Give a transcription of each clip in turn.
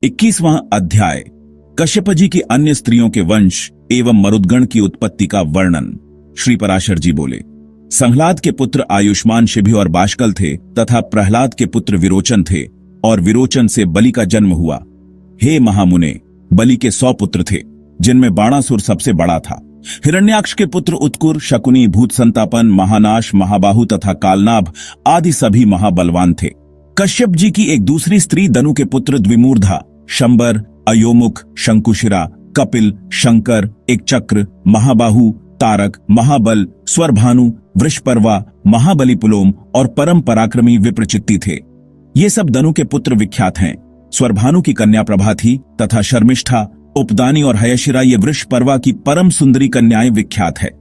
21वां अध्याय कश्यप जी की अन्य स्त्रियों के वंश एवं मरुदगण की उत्पत्ति का वर्णन। श्री पराशर जी बोले, संहलाद के पुत्र आयुष्मान, शिभी और बाष्कल थे तथा प्रहलाद के पुत्र विरोचन थे और विरोचन से बलि का जन्म हुआ। हे महामुने, बलि के 100 पुत्र थे जिनमें बाणासुर सबसे बड़ा था। हिरण्याक्ष के पुत्र उत्कुर, शकुनी, भूत संतापन, महानाश, महाबाहु तथा कालनाभ आदि सभी महाबलवान थे। कश्यप जी की एक दूसरी स्त्री दनु के पुत्र द्विमूर्धा, शंबर, अयोमुख, शंकुशिरा, कपिल, शंकर, एक चक्र, महाबाहु, तारक, महाबल, स्वरभानु, वृषपर्वा, महाबली पुलोम और परम पराक्रमी विप्रचित्ति थे। ये सब दनु के पुत्र विख्यात हैं। स्वरभानु की कन्या प्रभा थी तथा शर्मिष्ठा, उपदानी और हयशिरा ये वृषपर्वा की परम सुंदरी कन्याएं विख्यात है।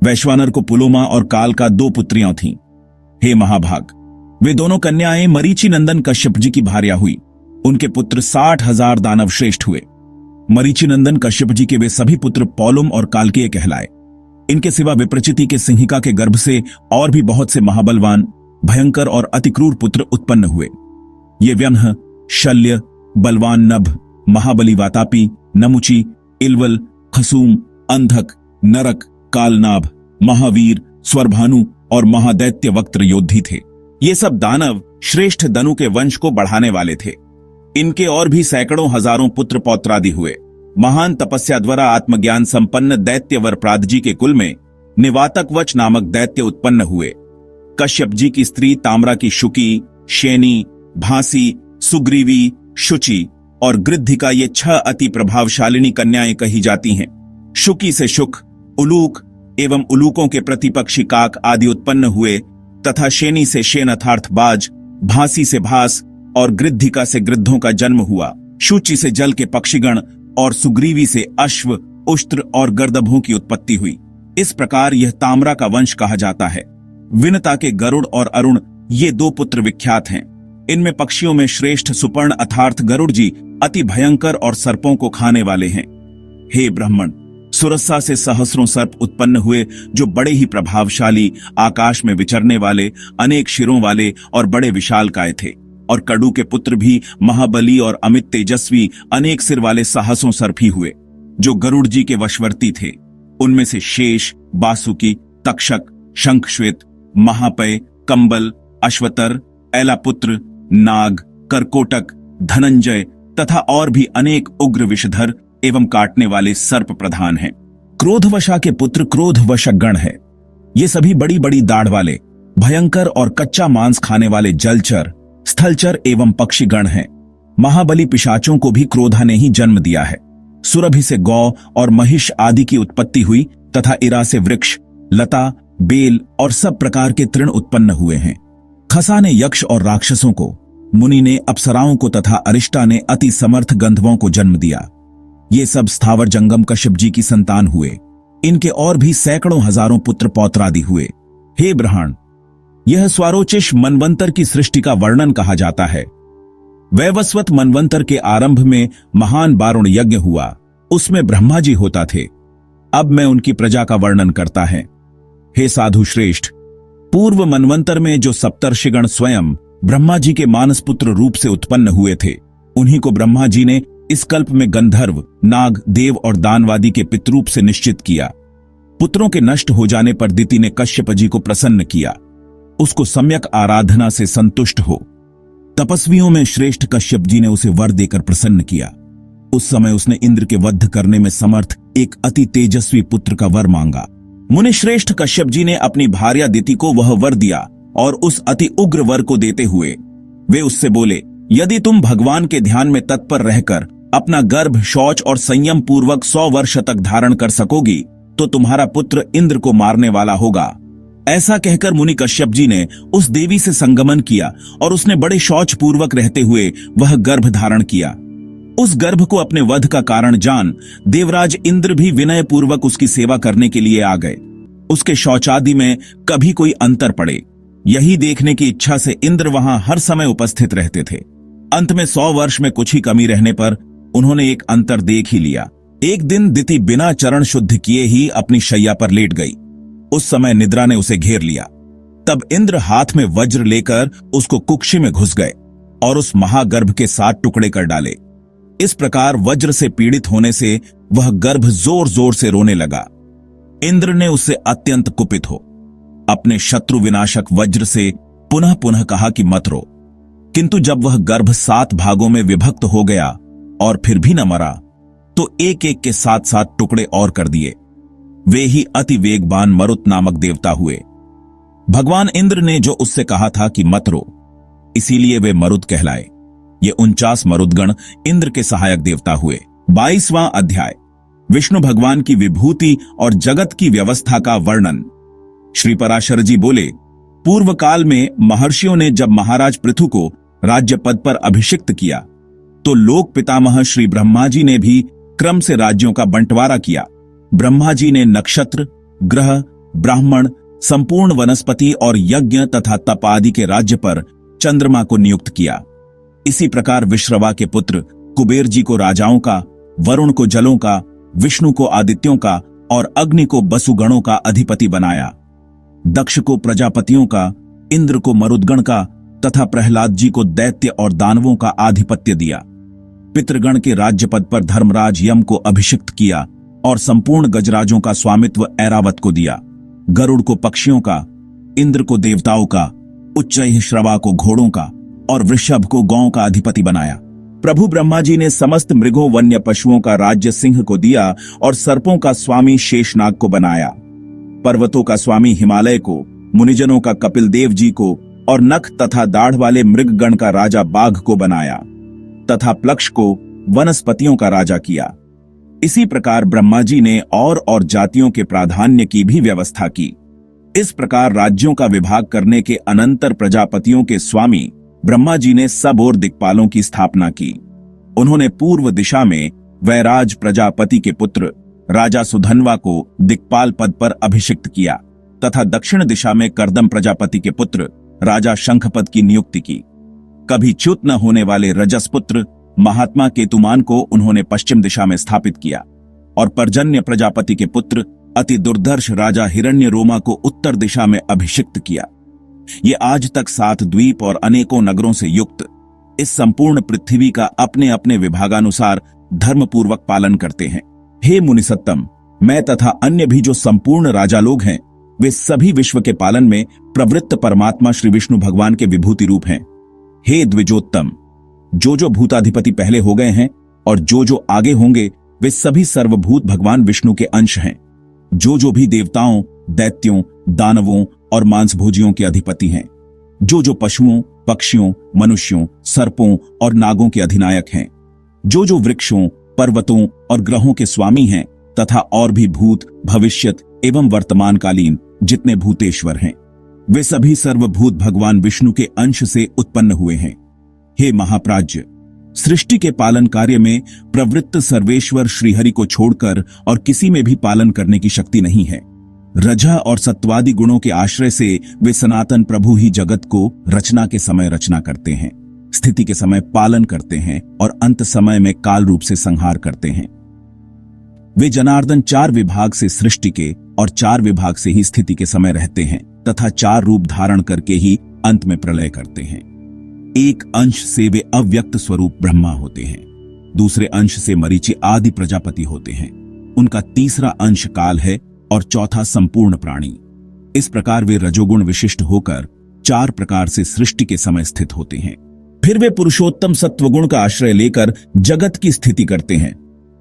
वैश्वानर को पुलोमा और काल का 2 पुत्रियां थीं। हे महाभाग, वे दोनों कन्याएं मरीचि नंदन कश्यप जी की भार्या हुई। उनके पुत्र 60,000 दानव श्रेष्ठ हुए। मरीचि नंदन कश्यप जी के वे सभी पुत्र पौलुम और कालकेय कहलाए। इनके सिवा विप्रचिति के सिंहिका के गर्भ से और भी बहुत से महाबलवान, भयंकर और अति क्रूर पुत्र उत्पन्न हुए। ये व्यन्ह, शल्य, बलवान नभ, महाबली वातापी, नमुची, इलवल, खसूम, अंधक, नरक, कालनाभ, महावीर, स्वरभानु और महादैत्य वक्त्र योद्धि थे। ये सब दानव श्रेष्ठ दनु के वंश को बढ़ाने वाले थे। इनके और भी सैकड़ों हजारों पुत्र पौत्रादि हुए। महान तपस्या द्वारा आत्मज्ञान संपन्न दैत्यवर प्रादजी के कुल में निवातकवच नामक दैत्य उत्पन्न हुए। कश्यप जी की स्त्री ताम्रा की शुकी, शैनी, भांसी, सुग्रीवी, शुचि और गृद्धिका ये 6 अति प्रभावशालिनी कन्याएं कही जाती हैं। शुकी से शुक, उलूक एवं उलूकों के प्रतिपक्षी काक आदि उत्पन्न हुए तथा शैनी से शेन अर्थात बाज, भांसी से भास और गृद्धिका से गृद्धों का जन्म हुआ। शुचि से जल के पक्षीगण और सुग्रीवी से अश्व, उष्ट्र और गर्दभों की उत्पत्ति हुई। इस प्रकार यह ताम्रा का वंश कहा जाता है। विनता के गरुड़ और अरुण ये 2 पुत्र विख्यात हैं। इनमें पक्षियों में श्रेष्ठ सुपर्ण अर्थात गरुड़ जी अति भयंकर और सर्पों को खाने वाले हैं। हे ब्राह्मण, सुरसा से सहस्रों सर्प उत्पन्न हुए जो बड़े ही प्रभावशाली, आकाश में विचरने वाले, अनेक शिरों वाले और बड़े विशालकाय थे। और कड़ू के पुत्र भी महाबली और अमित तेजस्वी अनेक सिर वाले साहसों सर्प ही हुए जो गरुड़ जी के वशवर्ती थे। उनमें से शेष, बासुकी, तक्षक, शंखश्वेत, महापय, कंबल, अश्वतर, ऐलापुत्र, नाग, करकोटक, धनंजय तथा और भी अनेक उग्र विषधर एवं काटने वाले सर्प प्रधान हैं। क्रोधवशा के पुत्र क्रोधवशक गण है। ये सभी बड़ी बड़ी दाढ़ वाले, भयंकर और कच्चा मांस खाने वाले जलचर, स्थलचर एवं पक्षीगण हैं। महाबली पिशाचों को भी क्रोधा ने ही जन्म दिया है। सुरभि से गौ और महिष आदि की उत्पत्ति हुई तथा इरा से वृक्ष, लता, बेल और सब प्रकार के तृण उत्पन्न हुए हैं। खसा ने यक्ष और राक्षसों को, मुनि ने अप्सराओं को तथा अरिष्टा ने अति समर्थ गंधर्वों को जन्म दिया। ये सब स्थावर जंगम कश्यप जी की संतान हुए। इनके और भी सैकड़ों हजारों पुत्र पौत्रादि हुए। हे ब्रह्मण, यह स्वारोचिष मनवंतर की सृष्टि का वर्णन कहा जाता है। वैवस्वत मनवंतर के आरंभ में महान बारुण यज्ञ हुआ। उसमें ब्रह्मा जी होता थे। अब मैं उनकी प्रजा का वर्णन करता है। हे साधु श्रेष्ठ, पूर्व मनवंतर में जो सप्तर्षिगण स्वयं ब्रह्मा जी के मानसपुत्र रूप से उत्पन्न हुए थे, उन्हीं को ब्रह्मा जी ने इस कल्प में गंधर्व, नाग, देव और दानवादी के पितरूप से निश्चित किया। पुत्रों के नष्ट हो जाने पर दिति ने कश्यप जी को प्रसन्न किया। उसको सम्यक आराधना से संतुष्ट हो तपस्वियों में श्रेष्ठ कश्यप जी ने उसे वर देकर प्रसन्न किया। उस समय उसने इंद्र के वध करने में समर्थ एक अति तेजस्वी पुत्र का वर मांगा। मुनि श्रेष्ठ कश्यप जी ने अपनी भार्या दिति को वह वर दिया और उस अति उग्र वर को देते हुए वे उससे बोले, यदि तुम भगवान के ध्यान में तत्पर रहकर अपना गर्भ, शौच और संयम पूर्वक 100 वर्ष तक धारण कर सकोगी तो तुम्हारा पुत्र इंद्र को मारने वाला होगा। ऐसा कहकर मुनि कश्यप जी ने उस देवी से संगमन किया और उसने बड़े शौच पूर्वक रहते हुए वह गर्भ धारण किया। उस गर्भ को अपने वध का कारण जान देवराज इंद्र भी विनय पूर्वक उसकी सेवा करने के लिए आ गए। उसके शौचादि में कभी कोई अंतर पड़े, यही देखने की इच्छा से इंद्र वहां हर समय उपस्थित रहते थे। अंत में 100 वर्ष में कुछ ही कमी रहने पर उन्होंने एक अंतर देख ही लिया। एक दिन दिति बिना चरण शुद्ध किए ही अपनी शैया पर लेट गई। उस समय निद्रा ने उसे घेर लिया। तब इंद्र हाथ में वज्र लेकर उसको कुक्षी में घुस गए और उस महागर्भ के 7 टुकड़े कर डाले। इस प्रकार वज्र से पीड़ित होने से वह गर्भ जोर जोर से रोने लगा। इंद्र ने उससे अत्यंत कुपित हो अपने शत्रु विनाशक वज्र से पुनः पुनः कहा कि मत रो, किंतु जब वह गर्भ 7 भागों में विभक्त हो गया और फिर भी न मरा, तो एक एक के 7 टुकड़े और कर दिए। वे ही अति वेगवान मरुत नामक देवता हुए। भगवान इंद्र ने जो उससे कहा था कि मत रो, इसीलिए वे मरुत कहलाए। ये 49 मरुदगण इंद्र के सहायक देवता हुए। 22वां अध्याय, विष्णु भगवान की विभूति और जगत की व्यवस्था का वर्णन। श्री पराशर जी बोले, पूर्व काल में महर्षियों ने जब महाराज पृथु को राज्य पद पर अभिषिक्त किया, तो लोक पितामह श्री ब्रह्मा जी ने भी क्रम से राज्यों का बंटवारा किया। ब्रह्मा जी ने नक्षत्र, ग्रह, ब्राह्मण, संपूर्ण वनस्पति और यज्ञ तथा तप आदि के राज्य पर चंद्रमा को नियुक्त किया। इसी प्रकार विश्रवा के पुत्र कुबेर जी को राजाओं का, वरुण को जलों का, विष्णु को आदित्यों का और अग्नि को बसुगणों का अधिपति बनाया। दक्ष को प्रजापतियों का, इंद्र को मरुदगण का तथा प्रहलाद जी को दैत्य और दानवों का आधिपत्य दिया। पितृगण के राज्य पद पर धर्मराज यम को अभिषिक्त किया और संपूर्ण गजराजों का स्वामित्व ऐरावत को दिया। गरुड़ को पक्षियों का, इंद्र को देवताओं का, उच्चैःश्रवा को घोड़ों का और वृषभ को गौं का अधिपति बनाया। प्रभु ब्रह्मा जी ने समस्त मृगों वन्य पशुओं का राज्य सिंह को दिया और सर्पों का स्वामी शेषनाग को बनाया। पर्वतों का स्वामी हिमालय को, मुनिजनों का कपिल देव जी को और नख तथा दाढ़ वाले मृगगण का राजा बाघ को बनाया तथा प्लक्ष को वनस्पतियों का राजा किया। इसी प्रकार ब्रह्मा जी ने और जातियों के प्राधान्य की भी व्यवस्था की। इस प्रकार राज्यों का विभाग करने के अनंतर प्रजापतियों के स्वामी ब्रह्मा जी ने सब और दिक्पालों की स्थापना की। उन्होंने पूर्व दिशा में वैराज प्रजापति के पुत्र राजा सुधन्वा को दिक्पाल पद पर अभिषिक्त किया तथा दक्षिण दिशा में कर्दम प्रजापति के पुत्र राजा शंखपद की नियुक्ति की। कभी च्युत न होने वाले रजस पुत्र महात्मा केतुमान को उन्होंने पश्चिम दिशा में स्थापित किया और पर्जन्य प्रजापति के पुत्र अति दुर्धर्ष राजा हिरण्य रोमा को उत्तर दिशा में अभिषिक्त किया। ये आज तक 7 द्वीप और अनेकों नगरों से युक्त इस संपूर्ण पृथ्वी का अपने अपने विभागानुसार धर्मपूर्वक पालन करते हैं। हे मुनिसत्तम, मैं तथा अन्य भी जो संपूर्ण राजा लोग हैं, वे सभी विश्व के पालन में प्रवृत्त परमात्मा श्री विष्णु भगवान के विभूति रूप हैं। हे द्विजोत्तम, जो भूताधिपति पहले हो गए हैं और जो आगे होंगे, वे सभी सर्वभूत भगवान विष्णु के अंश हैं। जो भी देवताओं, दैत्यों, दानवों और मांसभोजियों के अधिपति हैं, जो पशुओं, पक्षियों, मनुष्यों, सर्पों और नागों के अधिनायक हैं, जो वृक्षों, पर्वतों और ग्रहों के स्वामी हैं तथा और भी भूत, भविष्यत एवं वर्तमानकालीन जितने भूतेश्वर हैं, वे सभी सर्वभूत भगवान विष्णु के अंश से उत्पन्न हुए हैं। हे महाप्राज्य, सृष्टि के पालन कार्य में प्रवृत्त सर्वेश्वर श्रीहरि को छोड़कर और किसी में भी पालन करने की शक्ति नहीं है। रजा और सत्वादि गुणों के आश्रय से वे सनातन प्रभु ही जगत को रचना के समय रचना करते हैं, स्थिति के समय पालन करते हैं और अंत समय में काल रूप से संहार करते हैं। वे जनार्दन 4 विभाग से सृष्टि के और 4 विभाग से ही स्थिति के समय रहते हैं तथा 4 रूप धारण करके ही अंत में प्रलय करते हैं। एक अंश से वे अव्यक्त स्वरूप ब्रह्मा होते हैं, दूसरे अंश से मरीचि आदि प्रजापति होते हैं, उनका तीसरा अंश काल है और चौथा संपूर्ण प्राणी। इस प्रकार वे रजोगुण विशिष्ट होकर 4 प्रकार से सृष्टि के समय स्थित होते हैं। फिर वे पुरुषोत्तम सत्वगुण का आश्रय लेकर जगत की स्थिति करते हैं।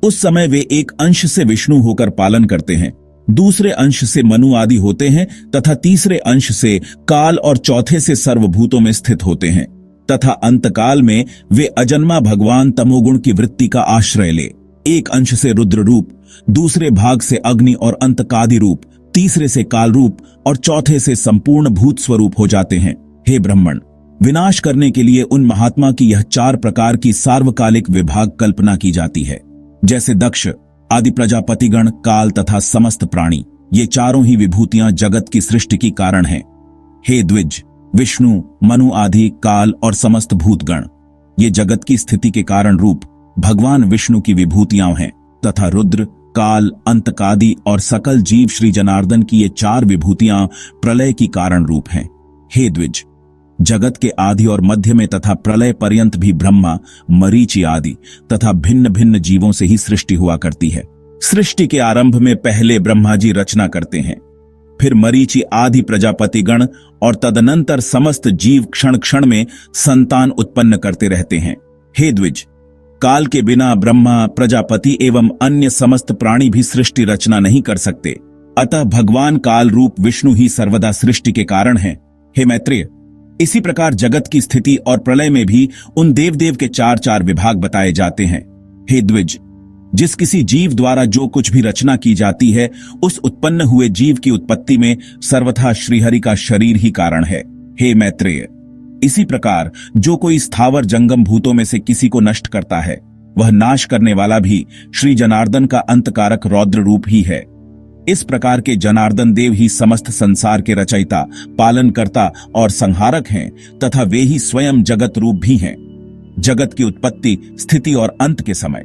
उस समय वे एक अंश से विष्णु होकर पालन करते हैं, दूसरे अंश से मनु आदि होते हैं तथा तीसरे अंश से काल और चौथे से सर्वभूतों में स्थित होते हैं तथा अंतकाल में वे अजन्मा भगवान तमोगुण की वृत्ति का आश्रय ले एक अंश से रुद्र रूप, दूसरे भाग से अग्नि और अंतकादि रूप, तीसरे से काल रूप और चौथे से संपूर्ण भूत स्वरूप हो जाते हैं। हे ब्राह्मण, विनाश करने के लिए उन महात्मा की यह 4 प्रकार की सार्वकालिक विभाग कल्पना की जाती है। जैसे दक्ष आदि प्रजापतिगण, काल तथा समस्त प्राणी, ये चारों ही विभूतियां जगत की सृष्टि की कारण हैं। हे द्विज, विष्णु, मनु आदि, काल और समस्त भूतगण, ये जगत की स्थिति के कारण रूप भगवान विष्णु की विभूतियां हैं तथा रुद्र, काल, अंतकादि और सकल जीव श्री जनार्दन की ये 4 विभूतियां प्रलय की कारण रूप हैं। हे द्विज, जगत के आदि और मध्य में तथा प्रलय पर्यंत भी ब्रह्मा, मरीचि आदि तथा भिन्न भिन्न जीवों से ही सृष्टि हुआ करती है। सृष्टि के आरंभ में पहले ब्रह्मा जी रचना करते हैं, फिर मरीचि आदि प्रजापतिगण और तदनंतर समस्त जीव क्षण क्षण में संतान उत्पन्न करते रहते हैं। हे द्विज, काल के बिना ब्रह्मा, प्रजापति एवं अन्य समस्त प्राणी भी सृष्टि रचना नहीं कर सकते। अतः भगवान काल रूप विष्णु ही सर्वदा सृष्टि के कारण हैं। हे मैत्रेय, इसी प्रकार जगत की स्थिति और प्रलय में भी उन देवदेव के चार चार विभाग बताए जाते हैं। हे द्विज, जिस किसी जीव द्वारा जो कुछ भी रचना की जाती है, उस उत्पन्न हुए जीव की उत्पत्ति में सर्वथा श्रीहरि का शरीर ही कारण है। हे मैत्रेय, इसी प्रकार जो कोई स्थावर जंगम भूतों में से किसी को नष्ट करता है, वह नाश करने वाला भी श्री जनार्दन का अंतकारक रौद्र रूप ही है। इस प्रकार के जनार्दन देव ही समस्त संसार के रचयिता, पालनकर्ता और संहारक हैं तथा वे ही स्वयं जगत रूप भी हैं। जगत की उत्पत्ति, स्थिति और अंत के समय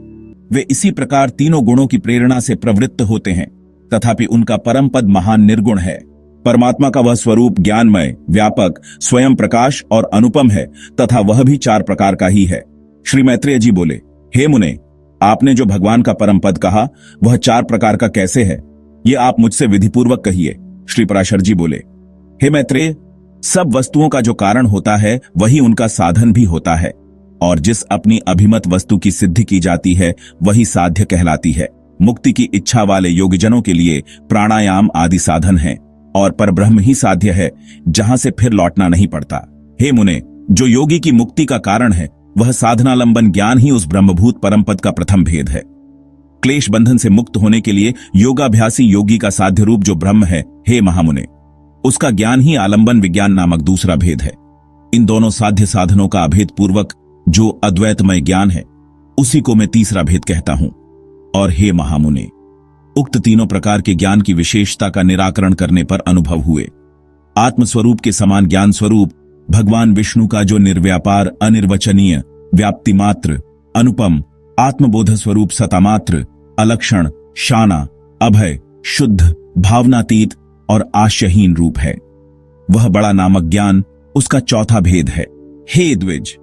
वे इसी प्रकार तीनों गुणों की प्रेरणा से प्रवृत्त होते हैं, तथापि उनका परम पद महान निर्गुण है। परमात्मा का वह स्वरूप ज्ञानमय, व्यापक, स्वयं प्रकाश और अनुपम है तथा वह भी चार प्रकार का ही है। श्री मैत्रेय जी बोले, हे मुने, आपने जो भगवान का परम पद कहा वह चार प्रकार का कैसे है, ये आप मुझसे विधिपूर्वक कहिए। श्री पराशर जी बोले, हे मैत्रेय, सब वस्तुओं का जो कारण होता है वही उनका साधन भी होता है, और जिस अपनी अभिमत वस्तु की सिद्धि की जाती है वही साध्य कहलाती है। मुक्ति की इच्छा वाले योगीजनों के लिए प्राणायाम आदि साधन है, और परब्रह्म ही साध्य है, जहां से फिर लौटना नहीं पड़ता। हे मुने, जो योगी की मुक्ति का कारण है वह साधनालंबन ज्ञान ही उस ब्रह्मभूत परमपद का प्रथम भेद है। क्लेश बंधन से मुक्त होने के लिए योगाभ्यासी योगी का साध्य रूप जो ब्रह्म है, हे महामुने, उसका ज्ञान ही आलंबन विज्ञान नामक दूसरा भेद है। इन दोनों साध्य साधनों का अभेद पूर्वक जो अद्वैतमय ज्ञान है, उसी को मैं तीसरा भेद कहता हूं। और हे महामुने, उक्त तीनों प्रकार के ज्ञान की विशेषता का निराकरण करने पर अनुभव हुए आत्मस्वरूप के समान ज्ञान स्वरूप भगवान विष्णु का जो निर्व्यापार, अनिर्वचनीय, व्याप्ति मात्र, अनुपम, आत्मबोध स्वरूप सतामात्र, अलक्षण, शाना, अभय, शुद्ध, भावनातीत और आश्यहीन रूप है, वह बड़ा नामक ज्ञान उसका चौथा भेद है। हे द्विज,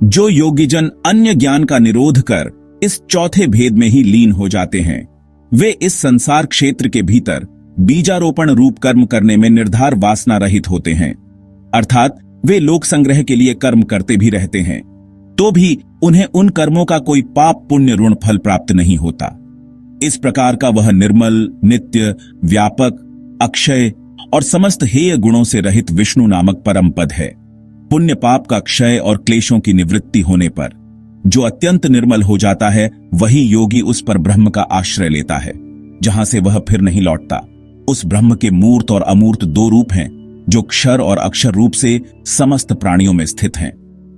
जो योगीजन अन्य ज्ञान का निरोध कर इस चौथे भेद में ही लीन हो जाते हैं, वे इस संसार क्षेत्र के भीतर बीजारोपण रूप कर्म करने में निर्धार वासना रहित होते हैं। अर्थात वे लोक संग्रह के लिए कर्म करते भी रहते हैं, तो भी उन्हें उन कर्मों का कोई पाप पुण्य ऋण फल प्राप्त नहीं होता। इस प्रकार का वह निर्मल, नित्य, व्यापक, अक्षय और समस्त हेय गुणों से रहित विष्णु नामक परम पद है। पुण्य पाप का क्षय और क्लेशों की निवृत्ति होने पर जो अत्यंत निर्मल हो जाता है, वही योगी उस पर ब्रह्म का आश्रय लेता है, जहां से वह फिर नहीं लौटता। उस ब्रह्म के मूर्त और अमूर्त दो रूप हैं, जो क्षर और अक्षर रूप से समस्त प्राणियों में स्थित हैं।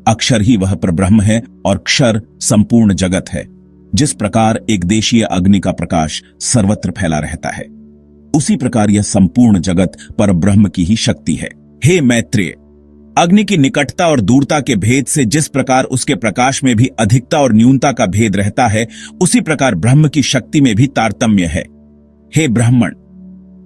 अक्षर ही वह परब्रह्म है और क्षर संपूर्ण जगत है। जिस प्रकार एक देशीय अग्नि का प्रकाश सर्वत्र फैला रहता है, उसी प्रकार यह संपूर्ण जगत परब्रह्म की ही शक्ति है। हे मैत्रेय, अग्नि की निकटता और दूरता के भेद से जिस प्रकार उसके प्रकाश में भी अधिकता और न्यूनता का भेद रहता है, उसी प्रकार ब्रह्म की शक्ति में भी तारतम्य है। हे ब्राह्मण,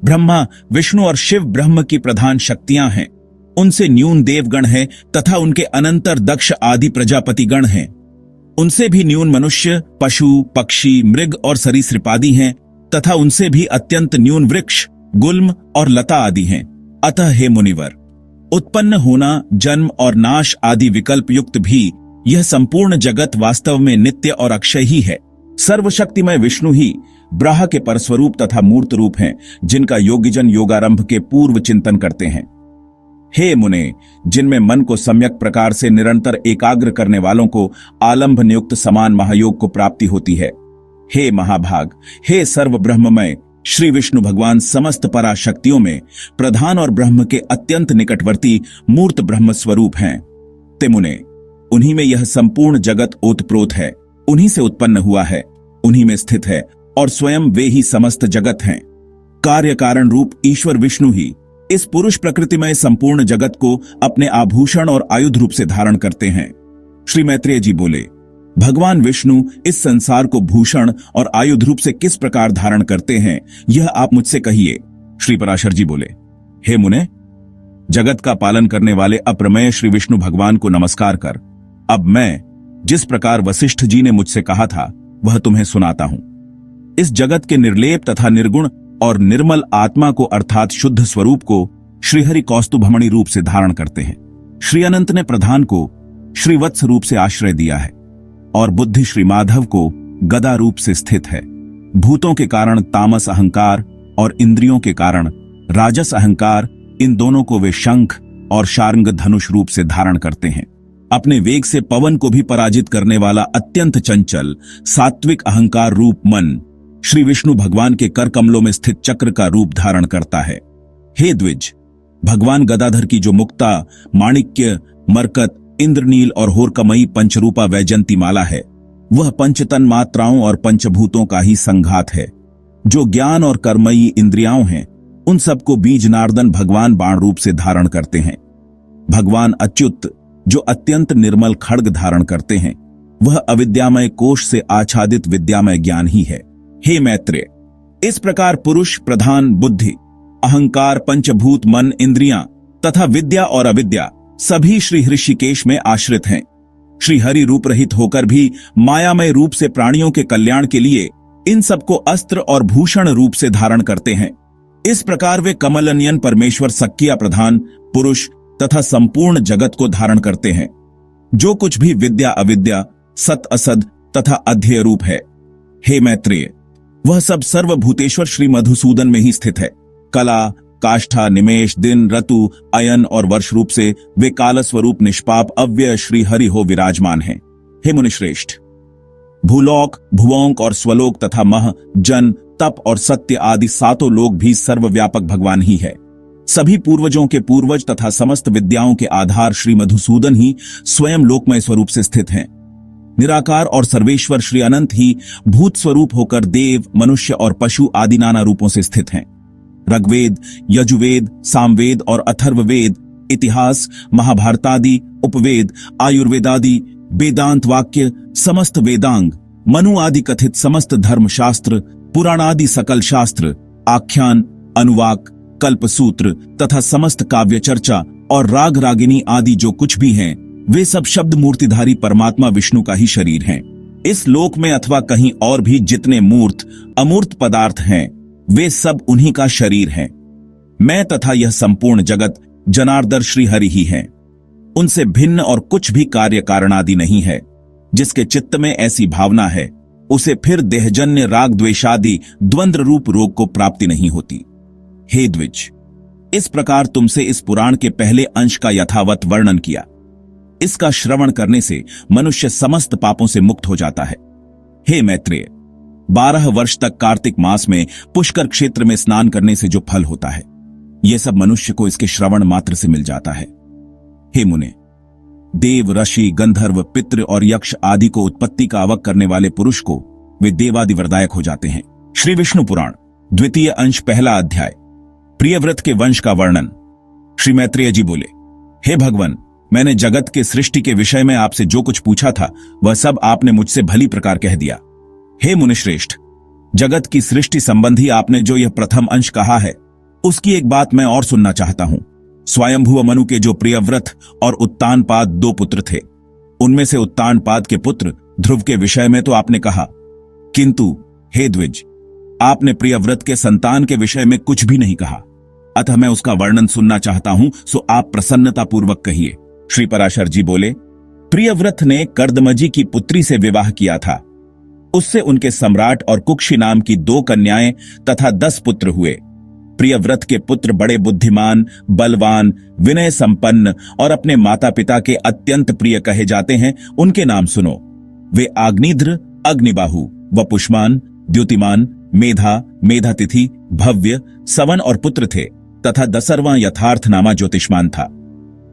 ब्रह्मा, विष्णु और शिव ब्रह्म की प्रधान शक्तियां हैं। उनसे न्यून देवगण हैं तथा उनके अनंतर दक्ष आदि प्रजापतिगण हैं। उनसे भी न्यून मनुष्य, पशु, पक्षी, मृग और सरीसृपादि हैं तथा उनसे भी अत्यंत न्यून वृक्ष, गुल्म और लता आदि हैं। अतः हे मुनिवर, उत्पन्न होना, जन्म और नाश आदि विकल्प युक्त भी यह संपूर्ण जगत वास्तव में नित्य और अक्षय ही है। सर्वशक्तिमय विष्णु ही ब्रह्म के परस्वरूप तथा मूर्त रूप हैं, जिनका योगीजन योगारंभ के पूर्व चिंतन करते हैं। हे मुने, जिनमें मन को सम्यक प्रकार से निरंतर एकाग्र करने वालों को आलंभ नियुक्त समान महायोग को प्राप्ति होती है। हे महाभाग, हे सर्व ब्रह्ममय श्री विष्णु भगवान समस्त पराशक्तियों में प्रधान और ब्रह्म के अत्यंत निकटवर्ती मूर्त ब्रह्म स्वरूप हैं। तिमुने, उन्हीं में यह संपूर्ण जगत ओतप्रोत है, उन्हीं से उत्पन्न हुआ है, उन्हीं में स्थित है और स्वयं वे ही समस्त जगत हैं। कार्य कारण रूप ईश्वर विष्णु ही इस पुरुष प्रकृतिमय संपूर्ण जगत को अपने आभूषण और आयुध रूप से धारण करते हैं। श्री मैत्रेय जी बोले, भगवान विष्णु इस संसार को भूषण और आयुध रूप से किस प्रकार धारण करते हैं, यह आप मुझसे कहिए। श्री पराशर जी बोले, हे मुने, जगत का पालन करने वाले अप्रमेय श्री विष्णु भगवान को नमस्कार कर अब मैं जिस प्रकार वशिष्ठ जी ने मुझसे कहा था वह तुम्हें सुनाता हूं। इस जगत के निर्लेप तथा निर्गुण और निर्मल आत्मा को अर्थात शुद्ध स्वरूप को श्रीहरि कौस्तुभमणि रूप से धारण करते हैं। श्री अनंत ने प्रधान को श्रीवत्स रूप से आश्रय दिया है और बुद्धि श्री माधव को गदा रूप से स्थित है। भूतों के कारण तामस अहंकार और इंद्रियों के कारण राजस अहंकार, इन दोनों को वे शंख और शार्ंग धनुष रूप से धारण करते हैं। अपने वेग से पवन को भी पराजित करने वाला अत्यंत चंचल सात्विक अहंकार रूप मन श्री विष्णु भगवान के कर कमलों में स्थित चक्र का रूप धारण करता है। हे द्विज, भगवान गदाधर की जो मुक्ता, माणिक्य, मरकत, इंद्रनील और होरकमयी पंचरूपा वैजंती माला है, वह पंचतन मात्राओं और पंचभूतों का ही संघात है। जो ज्ञान और कर्मयी इंद्रियाओं हैं, उन सबको बीज नारदन भगवान बाण रूप से धारण करते हैं। भगवान अच्युत जो अत्यंत निर्मल खड्ग धारण करते हैं, वह अविद्यामय कोश से आच्छादित विद्यामय ज्ञान ही है। हे मैत्रेय, इस प्रकार पुरुष, प्रधान, बुद्धि, अहंकार, पंचभूत, मन, इंद्रियां तथा विद्या और अविद्या सभी श्री ऋषिकेश में आश्रित हैं। श्री हरि रूप रहित होकर भी मायामय रूप से प्राणियों के कल्याण के लिए इन सबको अस्त्र और भूषण रूप से धारण करते हैं। इस प्रकार वे कमलनयन परमेश्वर सक्किया प्रधान, पुरुष तथा संपूर्ण जगत को धारण करते हैं। जो कुछ भी विद्या अविद्या, सत असद तथा अध्यय रूप है, हे मैत्रेय, वह सब सर्वभूतेश्वर श्री मधुसूदन में ही स्थित है। कला, काष्ठा, निमेष, दिन, ऋतु, अयन और वर्ष रूप से वे काल स्वरूप निष्पाप अव्यय श्री हरि हो विराजमान हैं। हे मुनिश्रेष्ठ, भूलोक, भुवोंक और स्वलोक तथा मह, जन, तप और सत्य आदि सातों लोक भी सर्वव्यापक भगवान ही है। सभी पूर्वजों के पूर्वज तथा समस्त विद्याओं के आधार श्री मधुसूदन ही स्वयं लोकमय स्वरूप से स्थित हैं। निराकार और सर्वेश्वर श्री अनंत ही भूत स्वरूप होकर देव, मनुष्य और पशु आदि नाना रूपों से स्थित हैं। ऋग्वेद, यजुर्वेद, सामवेद और अथर्ववेद, इतिहास, महाभारतादि, उपवेद, आयुर्वेदादि, वेदांत वाक्य, समस्त वेदांग, मनु आदि कथित समस्त धर्मशास्त्र, पुराणादि सकल शास्त्र, आख्यान, अनुवाक, कल्पसूत्र तथा समस्त काव्य चर्चा और राग रागिनी आदि जो कुछ भी हैं, वे सब शब्द मूर्तिधारी परमात्मा विष्णु का ही शरीर हैं। इस लोक में अथवा कहीं और भी जितने मूर्त अमूर्त पदार्थ हैं, वे सब उन्हीं का शरीर हैं। मैं तथा यह संपूर्ण जगत जनार्दन श्री हरि ही हैं। उनसे भिन्न और कुछ भी कार्य कारणादि नहीं है। जिसके चित्त में ऐसी भावना है, उसे फिर देहजन्य राग द्वेषादि द्वंद्व रूप रोग को प्राप्ति नहीं होती। हे द्विज, इस प्रकार तुमसे इस पुराण के पहले अंश का यथावत वर्णन किया। इसका श्रवण करने से मनुष्य समस्त पापों से मुक्त हो जाता है। हे मैत्रेय, 12 वर्ष तक कार्तिक मास में पुष्कर क्षेत्र में स्नान करने से जो फल होता है, यह सब मनुष्य को इसके श्रवण मात्र से मिल जाता है। हे मुने, देव, ऋषि, गंधर्व, पितृ और यक्ष आदि को उत्पत्ति का आवक करने वाले पुरुष को वे देवादि वरदायक हो जाते हैं। श्री विष्णु पुराण द्वितीय अंश पहला अध्याय, प्रियव्रत के वंश का वर्णन। श्री मैत्रेय जी बोले, हे भगवान, मैंने जगत के सृष्टि के विषय में आपसे जो कुछ पूछा था वह सब आपने मुझसे भली प्रकार कह दिया। हे मुनिश्रेष्ठ, जगत की सृष्टि संबंधी आपने जो यह प्रथम अंश कहा है, उसकी एक बात मैं और सुनना चाहता हूं। स्वयंभुव मनु के जो प्रियव्रत और उत्तानपाद 2 पुत्र थे, उनमें से उत्तानपाद के पुत्र ध्रुव के विषय में तो आपने कहा, किंतु हे द्विज, आपने प्रियव्रत के संतान के विषय में कुछ भी नहीं कहा। अतः मैं उसका वर्णन सुनना चाहता हूं, सो आप प्रसन्नता पूर्वक कहिए। श्री पराशर जी बोले, प्रियव्रत ने कर्दमजी की पुत्री से विवाह किया था। उससे उनके सम्राट और कुक्षी नाम की 2 कन्याएं तथा 10 पुत्र हुए। प्रियव्रत के पुत्र बड़े बुद्धिमान, बलवान, विनय संपन्न और अपने माता पिता के अत्यंत प्रिय कहे जाते हैं। उनके नाम सुनो। वे आग्निध्र, अग्निबाहु, वपुष्मान, द्युतिमान, मेधा, मेधातिथि, भव्य, सवन और पुत्र थे तथा 10वां यथार्थ नामा ज्योतिष्मान था।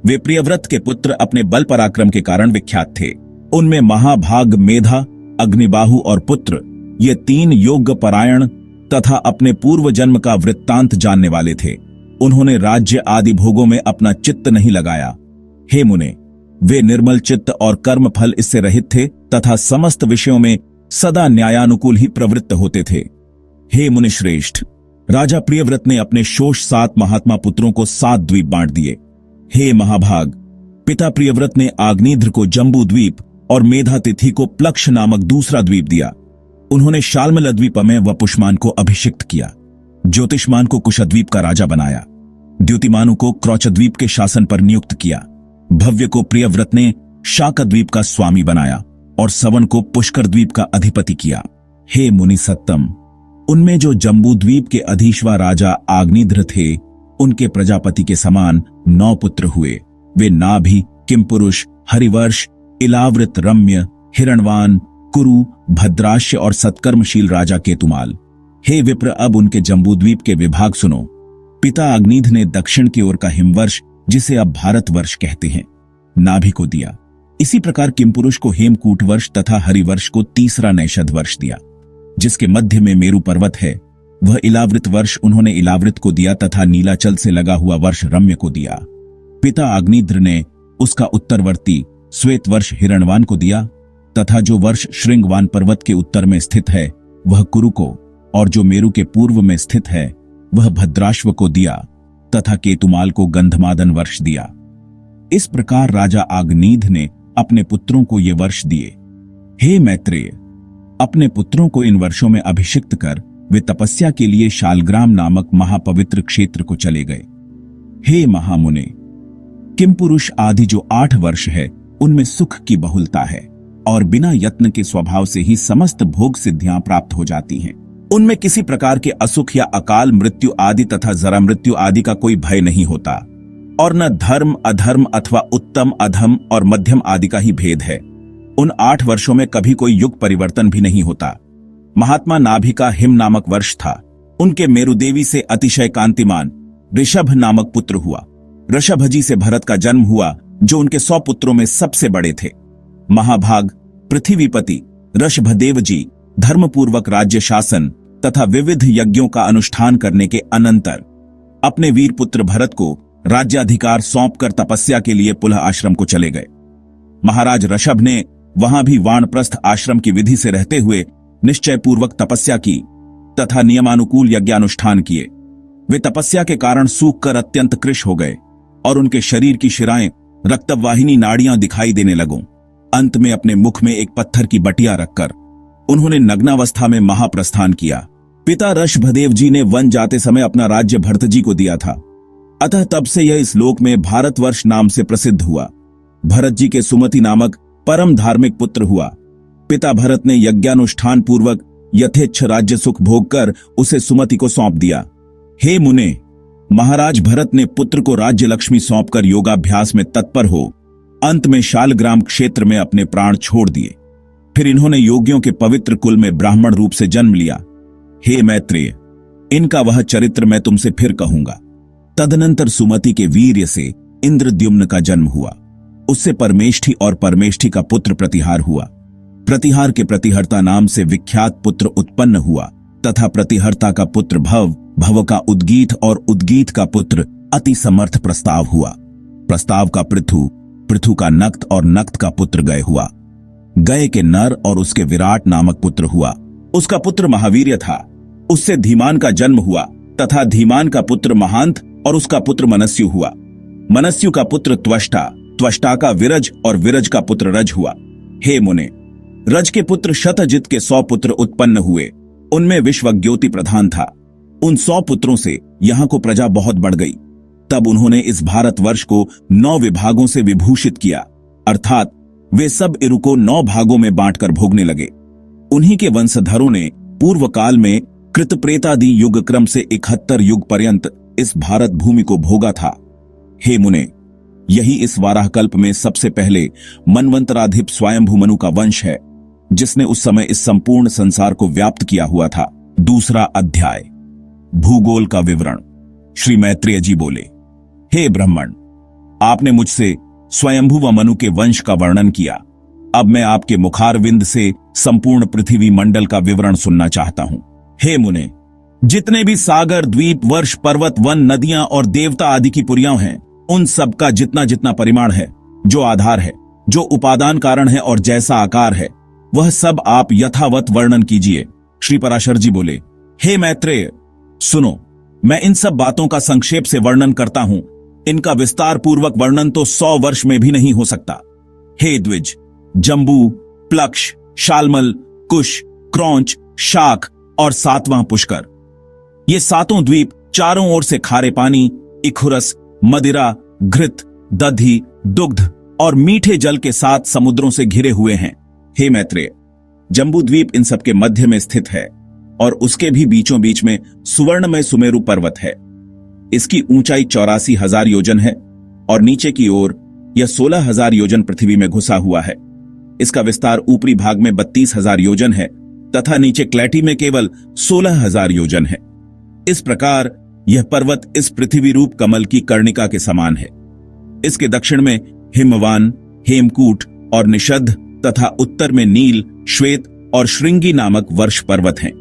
वे प्रियव्रत के पुत्र अपने बल पराक्रम के कारण विख्यात थे। उनमें महाभाग मेधा, अग्निबाहु और पुत्र, ये 3 योग्य परायण तथा अपने पूर्व जन्म का वृत्तांत जानने वाले थे। उन्होंने राज्य आदि भोगों में अपना चित्त नहीं लगाया। हे मुने, वे निर्मल चित्त और कर्म फल इससे रहित थे तथा समस्त विषयों में सदा न्यायानुकूल ही प्रवृत्त होते थे। हे मुनिश्रेष्ठ, राजा प्रियव्रत ने अपने शोष 7 महात्मा पुत्रों को 7 द्वीप बांट दिए। हे महाभाग, पिता प्रियव्रत ने आग्नेध्र को जम्बू द्वीप और मेधातिथि को प्लक्ष नामक दूसरा द्वीप दिया। उन्होंने शाल्मल द्वीप में वपुष्मान को अभिषिक्त किया, ज्योतिष्मान को कुशद्वीप का राजा बनाया, द्युतिमानु को क्रौचद्वीप के शासन पर नियुक्त किया, भव्य को प्रियव्रत ने शाकद्वीप का स्वामी बनाया और सवन को पुष्कर द्वीप का अधिपति किया। हे मुनि सत्तम, उनमें जो जम्बू द्वीप के अधीश्वर राजा आग्नेध्र थे, उनके प्रजापति के समान 9 पुत्र हुए। वे नाभि, किमपुरुष, हरिवर्ष, इलावृत, रम्य, हिरणवान, कुरु, भद्राश्य और सत्कर्मशील राजा केतुमाल। हे विप्र, अब उनके जम्बूद्वीप के विभाग सुनो। पिता अग्निध ने दक्षिण की ओर का हिमवर्ष, जिसे अब भारतवर्ष कहते हैं, नाभि को दिया। इसी प्रकार किमपुरुष को हेमकूट वर्ष तथा हरिवर्ष को तीसरा नैषध वर्ष दिया, जिसके मध्य में मेरु पर्वत है। वह इलावृत वर्ष उन्होंने इलावृत को दिया तथा नीलाचल से लगा हुआ वर्ष रम्य को दिया। पिता अग्निद्र ने उसका उत्तरवर्ती श्वेत वर्ष हिरणवान को दिया तथा जो वर्ष श्रृंगवान पर्वत के उत्तर में स्थित है वह कुरु को, और जो मेरु के पूर्व में स्थित है वह भद्राश्व को दिया तथा केतुमाल को गंधमादन वर्ष दिया। इस प्रकार राजा आग्नेध ने अपने पुत्रों को ये वर्ष दिए। हे मैत्रेय, अपने पुत्रों को इन वर्षों में अभिषिक्त कर वे तपस्या के लिए शालग्राम नामक महापवित्र क्षेत्र को चले गए। हे महामुने, किमपुरुष आदि जो 8 वर्ष है उनमें सुख की बहुलता है और बिना यत्न के स्वभाव से ही समस्त भोग सिद्धियां प्राप्त हो जाती हैं। उनमें किसी प्रकार के असुख या अकाल मृत्यु आदि तथा जरा मृत्यु आदि का कोई भय नहीं होता, और न धर्म अधर्म अथवा उत्तम अधम और मध्यम आदि का ही भेद है। उन 8 वर्षों में कभी कोई युग परिवर्तन भी नहीं होता। महात्मा नाभि का हिम नामक वर्ष था। उनके मेरुदेवी से अतिशय कांतिमान ऋषभ नामक पुत्र हुआ। ऋषभजी से भरत का जन्म हुआ, जो उनके 100 पुत्रों में सबसे बड़े थे। महाभाग, पृथ्वीपति ऋषभदेव जी धर्मपूर्वक राज्य शासन तथा विविध यज्ञों का अनुष्ठान करने के अनंतर अपने वीर पुत्र भरत को राज्याधिकार सौंपकर तपस्या के लिए पुनः आश्रम को चले गए। महाराज ऋषभ ने वहां भी वानप्रस्थ आश्रम की विधि से रहते हुए निश्चय पूर्वक तपस्या की तथा नियमानुकूल यज्ञानुष्ठान किए। वे तपस्या के कारण सूखकर अत्यंत कृश हो गए और उनके शरीर की शिराएं रक्तवाहिनी नाड़ियां दिखाई देने लगों। अंत में अपने मुख में एक पत्थर की बटिया रखकर उन्होंने नग्नावस्था में महाप्रस्थान किया। पिता ऋषभदेव जी ने वन जाते समय अपना राज्य भरत जी को दिया था, अतः तब से यह इस लोक में भारतवर्ष नाम से प्रसिद्ध हुआ। भरत जी के सुमति नामक परम धार्मिक पुत्र हुआ। पिता भरत ने यज्ञानुष्ठान पूर्वक यथेच्छ राज्य सुख भोग कर उसे सुमति को सौंप दिया। हे मुने, महाराज भरत ने पुत्र को राज्य लक्ष्मी सौंपकर योगाभ्यास में तत्पर हो अंत में शालग्राम क्षेत्र में अपने प्राण छोड़ दिए। फिर इन्होंने योगियों के पवित्र कुल में ब्राह्मण रूप से जन्म लिया। हे मैत्रेय, इनका वह चरित्र मैं तुमसे फिर कहूंगा। तदनंतर सुमति के वीर्य से इंद्रद्युम्न का जन्म हुआ। उससे परमेष्ठी और परमेष्ठी का पुत्र प्रतिहार हुआ। प्रतिहार के प्रतिहर्ता नाम से विख्यात पुत्र उत्पन्न हुआ तथा प्रतिहर्ता का पुत्र भव, भव का उद्गीत और उद्गीत का पुत्र अति समर्थ प्रस्ताव हुआ। प्रस्ताव का पृथु, पृथु का नक्त और नक्त का पुत्र गय हुआ। गय के नर और उसके विराट नामक पुत्र हुआ। उसका पुत्र महावीर्य था। उससे धीमान का जन्म हुआ तथा धीमान का पुत्र महांत और उसका पुत्र मनस्यु हुआ। मनस्यु का पुत्र त्वष्टा, त्वष्टा का विरज और विरज का पुत्र रज हुआ। हे मुने, रज के पुत्र शतजित के 100 पुत्र उत्पन्न हुए। उनमें विश्वज्योति प्रधान था। उन 100 पुत्रों से यहां को प्रजा बहुत बढ़ गई। तब उन्होंने इस भारतवर्ष को 9 विभागों से विभूषित किया, अर्थात वे सब इरु को 9 भागों में बांटकर भोगने लगे। उन्हीं के वंशधरों ने पूर्व काल में कृतप्रेतादि युग क्रम से 71 युग पर्यंत इस भारत भूमि को भोगा था। हे मुने, यही इस वाराह कल्प में सबसे पहले मनवंतराधिप स्वयंभू मनु का वंश है, जिसने उस समय इस संपूर्ण संसार को व्याप्त किया हुआ था। दूसरा अध्याय, भूगोल का विवरण। श्री मैत्रेय जी बोले, हे ब्राह्मण, आपने मुझसे स्वयंभू व मनु के वंश का वर्णन किया। अब मैं आपके मुखारविंद से संपूर्ण पृथ्वी मंडल का विवरण सुनना चाहता हूं। हे मुने, जितने भी सागर, द्वीप, वर्ष, पर्वत, वन, नदियां और देवता आदि की पुरियां हैं, उन सब का जितना जितना परिमाण है, जो आधार है, जो उपादान कारण है और जैसा आकार है, वह सब आप यथावत वर्णन कीजिए। श्री पराशर जी बोले, हे मैत्रेय, सुनो, मैं इन सब बातों का संक्षेप से वर्णन करता हूं इनका विस्तार पूर्वक वर्णन तो 100 वर्ष में भी नहीं हो सकता। हे द्विज, जम्बू, प्लक्ष, शालमल, कुश, क्रौंच, शाक और 7वां पुष्कर, ये सातों द्वीप चारों ओर से खारे पानी, इखुरस, मदिरा, घृत, दधि, दुग्ध और मीठे जल के 7 समुद्रों से घिरे हुए हैं। हे मैत्रेय, जम्बू द्वीप इन सबके मध्य में स्थित है और उसके भी बीचों बीच में सुवर्णमय सुमेरु पर्वत है। इसकी ऊंचाई 84,000 योजन है और नीचे की ओर यह 16,000 योजन पृथ्वी में घुसा हुआ है। इसका विस्तार ऊपरी भाग में 32,000 योजन है तथा नीचे क्लैटी में केवल 16,000 योजन है। इस प्रकार यह पर्वत इस पृथ्वी रूप कमल की कर्णिका के समान है। इसके दक्षिण में हिमवान, हेमकूट और निषद्ध तथा उत्तर में नील, श्वेत और श्रृंगी नामक वर्ष पर्वत हैं,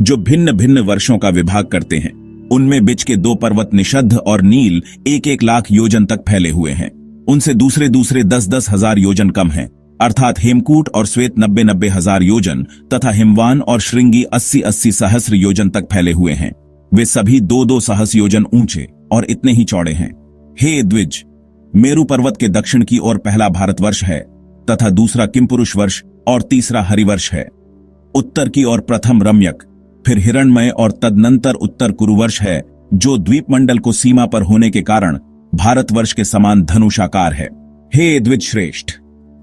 जो भिन्न भिन्न वर्षों का विभाग करते हैं। उनमें बीच के 2 पर्वत निषद्ध और नील 1-1 लाख योजन तक फैले हुए हैं। उनसे दूसरे 10-10 हजार योजन कम हैं, अर्थात हेमकूट और श्वेत 90-90 हजार योजन तथा हिमवान और श्रृंगी 80-80 सहस्र योजन तक फैले हुए हैं। वे सभी 2-2 सहस्र योजन ऊंचे और इतने ही चौड़े हैं। हे द्विज, मेरु पर्वत के दक्षिण की ओर पहला भारतवर्ष है तथा दूसरा किमपुरुष वर्ष और तीसरा हरिवर्ष है। उत्तर की ओर प्रथम रम्यक, फिर हिरण्मय और तदनंतर उत्तर कुरुवर्ष है, जो द्वीपमंडल को सीमा पर होने के कारण भारतवर्ष के समान धनुषाकार है। हे द्विज श्रेष्ठ,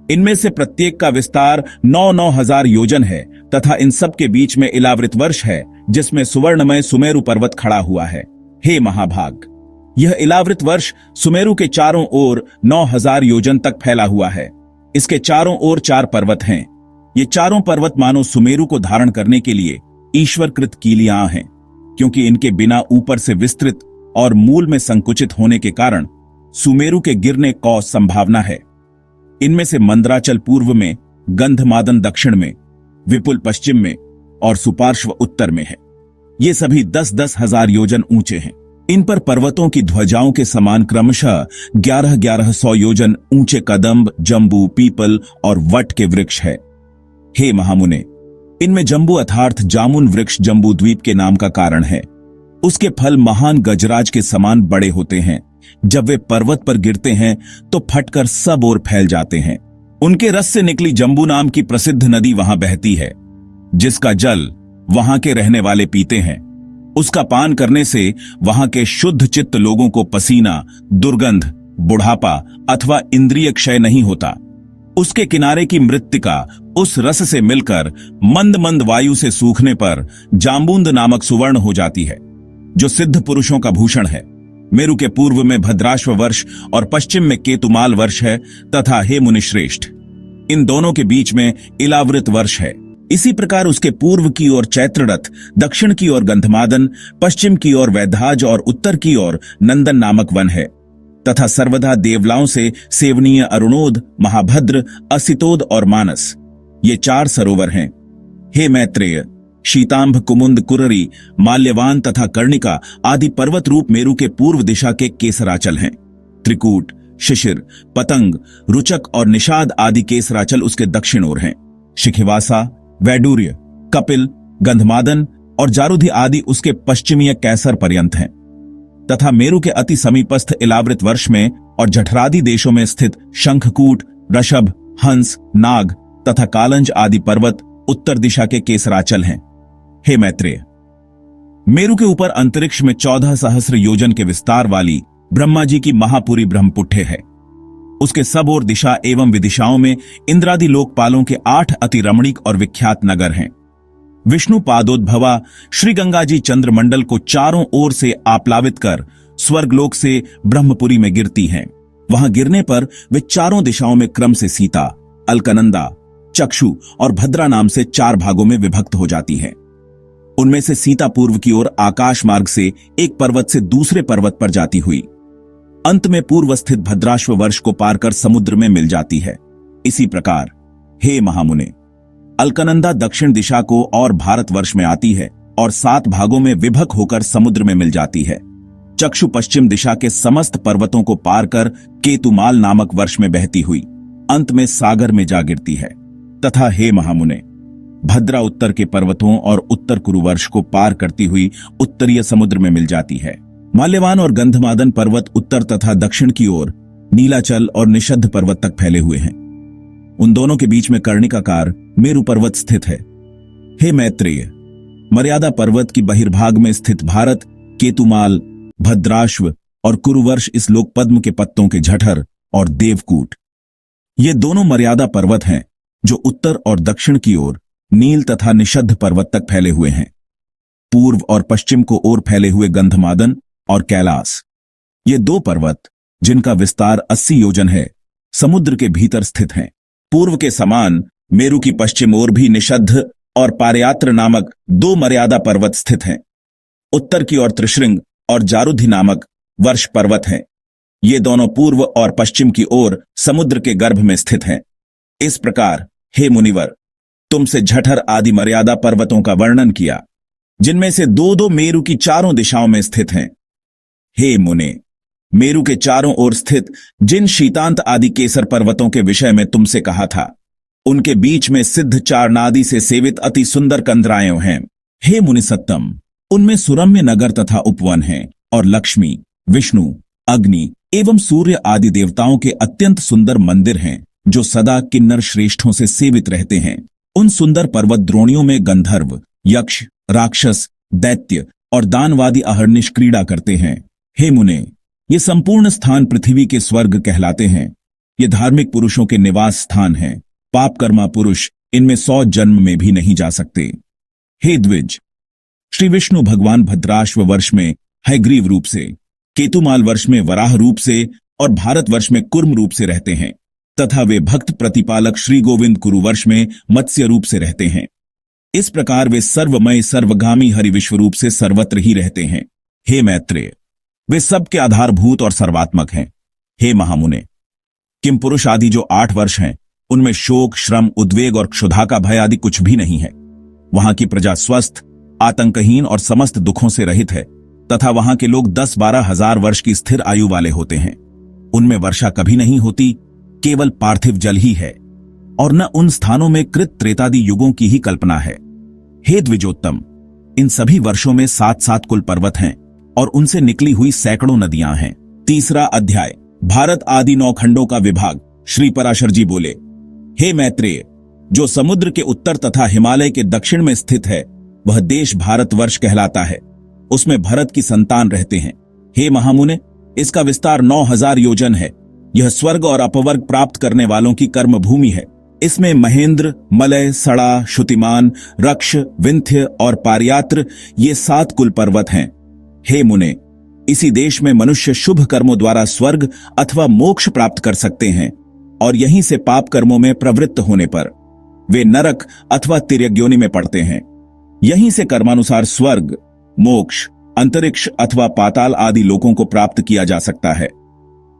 इनमें से प्रत्येक का विस्तार 9-9 हजार योजन है तथा इन सब के बीच में इलावृत वर्ष है, जिसमें सुवर्णमय सुमेरु पर्वत खड़ा हुआ है। हे महाभाग, यह इलावृत वर्ष सुमेरु के चारों ओर 9,000 योजन तक फैला हुआ है। इसके चारों ओर 4 पर्वत हैं। ये चारों पर्वत मानो सुमेरु को धारण करने के लिए ईश्वरकृत कीलियां हैं, क्योंकि इनके बिना ऊपर से विस्तृत और मूल में संकुचित होने के कारण सुमेरु के गिरने को संभावना है। इनमें से मंदराचल पूर्व में, गंधमादन दक्षिण में, विपुल पश्चिम में और सुपार्श्व उत्तर में है। ये सभी 10-10 हजार योजन ऊंचे हैं। इन पर पर्वतों की ध्वजाओं के समान क्रमशः 1100 योजन ऊंचे कदम्ब, जम्बू, पीपल और वट के वृक्ष है। हे महामुने, इनमें जम्बू अर्थात जामुन वृक्ष जम्बू द्वीप के नाम का कारण है। उसके फल महान गजराज के समान बड़े होते हैं। जब वे पर्वत पर गिरते हैं तो फटकर सब ओर फैल जाते हैं। उनके रस से निकली जम्बू नाम की प्रसिद्ध नदी वहां बहती है, जिसका जल वहां के रहने वाले पीते हैं। उसका पान करने से वहां के शुद्ध चित्त लोगों को पसीना, दुर्गंध, बुढ़ापा अथवा इंद्रिय क्षय नहीं होता। उसके किनारे की मृत्तिका उस रस से मिलकर मंद मंद वायु से सूखने पर जाम्बूंद नामक सुवर्ण हो जाती है, जो सिद्ध पुरुषों का भूषण है। मेरु के पूर्व में भद्राश्व वर्ष और पश्चिम में केतुमाल वर्ष है तथा हे मुनिश्रेष्ठ, इन दोनों के बीच में इलावृत वर्ष है। इसी प्रकार उसके पूर्व की ओर चैत्ररथ, दक्षिण की ओर गंधमादन, पश्चिम की ओर वैधाज और उत्तर की ओर नंदन नामक वन है तथा सर्वदा देवलाओं से सेवनीय अरुणोद, महाभद्र, असितोद और मानस, ये 4 सरोवर हैं। हे मैत्रेय, शीतांभ, कुमुंद, कुररी, माल्यवान तथा कर्णिका आदि पर्वत रूप मेरु के पूर्व दिशा के केसराचल हैं। त्रिकूट, शिशिर, पतंग, रुचक और निषाद आदि केसराचल उसके दक्षिण ओर हैं। शिखिवासा, वैडूर्य, कपिल, गंधमादन और जारुधि आदि उसके पश्चिमीय कैसर पर्यंत हैं तथा मेरु के अति समीपस्थ इलावृत वर्ष में और जठरादि देशों में स्थित शंखकूट, ऋषभ, हंस, नाग तथा कालंज आदि पर्वत उत्तर दिशा के केसराचल हैं। हे मैत्रेय, मेरु के ऊपर अंतरिक्ष में 14 सहस्र योजन के विस्तार वाली ब्रह्मा जी की महापुरी ब्रह्मपुट्ठे है। उसके सब ओर दिशा एवं विदिशाओं में इंद्रादि लोकपालों के 8 अति रमणीक और विख्यात नगर हैं। विष्णु पादोद्भवा श्री गंगा जी चंद्रमंडल को चारों ओर से आप्लावित कर स्वर्गलोक से ब्रह्मपुरी में गिरती हैं। वहां गिरने पर वे चारों दिशाओं में क्रम से सीता, अलकनंदा, चक्षु और भद्रा नाम से 4 भागों में विभक्त हो जाती है। उनमें से सीता पूर्व की ओर आकाश मार्ग से एक पर्वत से दूसरे पर्वत पर जाती हुई अंत में पूर्व स्थित भद्राश्व वर्ष को पार कर समुद्र में मिल जाती है। इसी प्रकार हे महामुने, अलकनंदा दक्षिण दिशा को और भारतवर्ष में आती है और 7 भागों में विभक्त होकर समुद्र में मिल जाती है। चक्षु पश्चिम दिशा के समस्त पर्वतों को पार कर केतुमाल नामक वर्ष में बहती हुई अंत में सागर में जा गिरती है तथा हे महामुने, भद्रा उत्तर के पर्वतों और उत्तर कुरुवर्ष को पार करती हुई उत्तरीय समुद्र में मिल जाती है। माल्यवान और गंधमादन पर्वत उत्तर तथा दक्षिण की ओर नीलाचल और निषद्ध पर्वत तक फैले हुए हैं। उन दोनों के बीच में कर्णिकाकार मेरु पर्वत स्थित है। हे मैत्रेय, मर्यादा पर्वत की बहिर्भाग में स्थित भारत, केतुमाल, भद्राश्व और कुरुवर्ष इस लोक पद्म के पत्तों के जठर और देवकूट, ये दोनों मर्यादा पर्वत हैं जो उत्तर और दक्षिण की ओर नील तथा निषद्ध पर्वत तक फैले हुए हैं। पूर्व और पश्चिम को ओर फैले हुए गंधमादन और कैलाश, ये दो पर्वत जिनका विस्तार 80 योजन है, समुद्र के भीतर स्थित हैं। पूर्व के समान मेरु की पश्चिम ओर भी निषद्ध और पारयात्र नामक दो मर्यादा पर्वत स्थित हैं। उत्तर की ओर त्रिशृंग और जारुधि नामक वर्ष पर्वत हैं। ये दोनों पूर्व और पश्चिम की ओर समुद्र के गर्भ में स्थित हैं। इस प्रकार हे मुनिवर, तुमसे जठर आदि मर्यादा पर्वतों का वर्णन किया, जिनमें से दो दो मेरु की चारों दिशाओं में स्थित हैं। हे मुने, मेरु के चारों ओर स्थित जिन शीतांत आदि केसर पर्वतों के विषय में तुमसे कहा था, उनके बीच में सिद्ध चारनादि से सेवित अति सुंदर कंदराएं हैं। हे मुनिसत्तम, उनमें सुरम्य नगर तथा उपवन हैं और लक्ष्मी, विष्णु, अग्नि एवं सूर्य आदि देवताओं के अत्यंत सुंदर मंदिर हैं, जो सदा किन्नर श्रेष्ठों से सेवित रहते हैं। उन सुंदर पर्वत द्रोणियों में गंधर्व, यक्ष, राक्षस, दैत्य और दानवादी अहर्निश क्रीड़ा करते हैं। हे मुने, ये संपूर्ण स्थान पृथ्वी के स्वर्ग कहलाते हैं। ये धार्मिक पुरुषों के निवास स्थान हैं। पापकर्मा पुरुष इनमें 100 जन्म में भी नहीं जा सकते। हे द्विज, श्री विष्णु भगवान भद्राश्व वर्ष में हयग्रीव रूप से, केतुमाल वर्ष में वराह रूप से और भारत वर्ष में कुर्म रूप से रहते हैं, तथा वे भक्त प्रतिपालक श्री गोविंद कुरु वर्ष में मत्स्य रूप से रहते हैं। इस प्रकार वे सर्वमय सर्वगामी हरि विश्व रूप से सर्वत्र ही रहते हैं। हे मैत्रेय, वे सबके आधारभूत और सर्वात्मक हैं। हे महामुने, किम पुरुष आदि जो 8 वर्ष हैं, उनमें शोक, श्रम, उद्वेग और क्षुधा का भय आदि कुछ भी नहीं है। वहां की प्रजा स्वस्थ, आतंकहीन और समस्त दुखों से रहित है, तथा वहां के लोग 10-12 हजार वर्ष की स्थिर आयु वाले होते हैं। उनमें वर्षा कभी नहीं होती, केवल पार्थिव जल ही है, और न उन स्थानों में कृत त्रेतादि युगों की ही कल्पना है। हे द्विजोत्तम, इन सभी वर्षों में 7-7 कुल पर्वत हैं और उनसे निकली हुई सैकड़ों नदियां हैं। तीसरा अध्याय, भारत आदि 9 खंडों का विभाग। श्री पराशर जी बोले, हे मैत्रेय, जो समुद्र के उत्तर तथा हिमालय के दक्षिण में स्थित है, वह देश भारतवर्ष कहलाता है। उसमें भरत की संतान रहते हैं। हे महामुने, इसका विस्तार 9000 योजन है। यह स्वर्ग और अपवर्ग प्राप्त करने वालों की कर्म भूमि है। इसमें महेंद्र, मलय, सड़ा, श्रुतिमान, रक्ष, विंध्य और पारयात्र ये 7 कुल पर्वत हैं। हे मुने, इसी देश में मनुष्य शुभ कर्मों द्वारा स्वर्ग अथवा मोक्ष प्राप्त कर सकते हैं, और यहीं से पाप कर्मों में प्रवृत्त होने पर वे नरक अथवा तिर्यग्योनि में पड़ते हैं। यहीं से कर्मानुसार स्वर्ग, मोक्ष, अंतरिक्ष अथवा पाताल आदि लोकों को प्राप्त किया जा सकता है।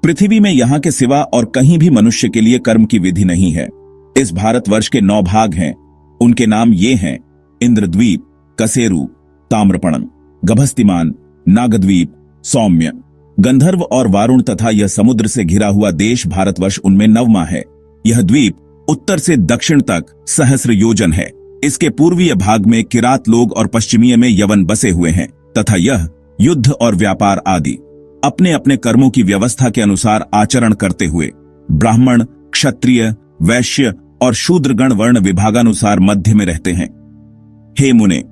पृथ्वी में यहां के सिवा और कहीं भी मनुष्य के लिए कर्म की विधि नहीं है। इस भारतवर्ष के 9 भाग हैं। उनके नाम ये हैं: इंद्रद्वीप, कसेरु, ताम्रपणन, गभस्तिमान, नागद्वीप, सौम्य, गंधर्व और वारुण तथा यह समुद्र से घिरा हुआ देश भारतवर्ष उनमें 9वां है। यह द्वीप उत्तर से दक्षिण तक सहस्र योजन है। इसके पूर्वीय भाग में किरात लोग और पश्चिमीय में यवन बसे हुए हैं, तथा यह युद्ध और व्यापार आदि अपने अपने कर्मों की व्यवस्था के अनुसार आचरण करते हुए ब्राह्मण, क्षत्रिय, वैश्य और शूद्रगण वर्ण विभागानुसार मध्य में रहते हैं। हे मुने,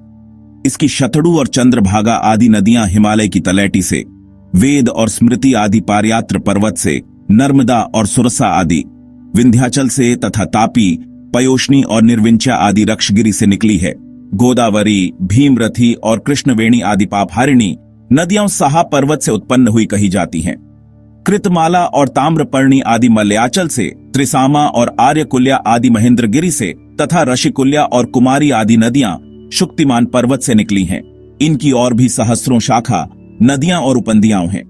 इसकी शतड़ु और चंद्रभागा आदि नदियां हिमालय की तलैटी से, वेद और स्मृति आदि पारयात्र पर्वत से, नर्मदा और सुरसा आदि विंध्याचल से तथा तापी, पयोष्णी और निर्विंच्या आदि रक्षगिरी से निकली है। गोदावरी, भीमरथी और कृष्णवेणी आदि पापहारिणी नदियां सहा पर्वत से उत्पन्न हुई कही जाती हैं। कृतमाला और ताम्रपर्णी आदि मलयाचल से, त्रिसामा और आर्यकुल्या आदि महेंद्रगिरी से तथा ऋषिकुल्या और कुमारी आदि नदियां शुक्तिमान पर्वत से निकली हैं। इनकी और भी सहस्रों शाखा नदियां और उपनदियां हैं।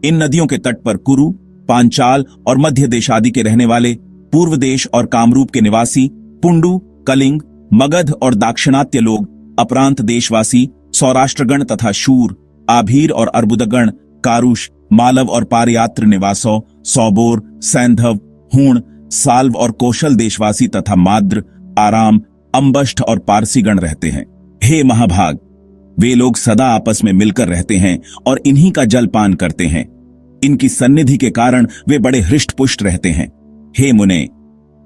इन नदियों के तट पर कुरु, पांचाल और मध्य देश आदि के रहने वाले, पूर्व देश और कामरूप के निवासी, पुंडु, कलिंग, मगध और दाक्षिणात्य लोग, अपरांत देशवासी, सौराष्ट्रगण तथा शूर, आभीर और अर्बुदगण, कारुष, मालव और पारयात्र निवासों, सौबोर, सैंधव, हूण, साल्व और कौशल देशवासी तथा माद्र, आराम, अंबष्ठ और पारसीगण रहते हैं। हे महाभाग, वे लोग सदा आपस में मिलकर रहते हैं और इन्हीं का जल पान करते हैं। इनकी सन्निधि के कारण वे बड़े हृष्ट पुष्ट रहते हैं। हे मुने,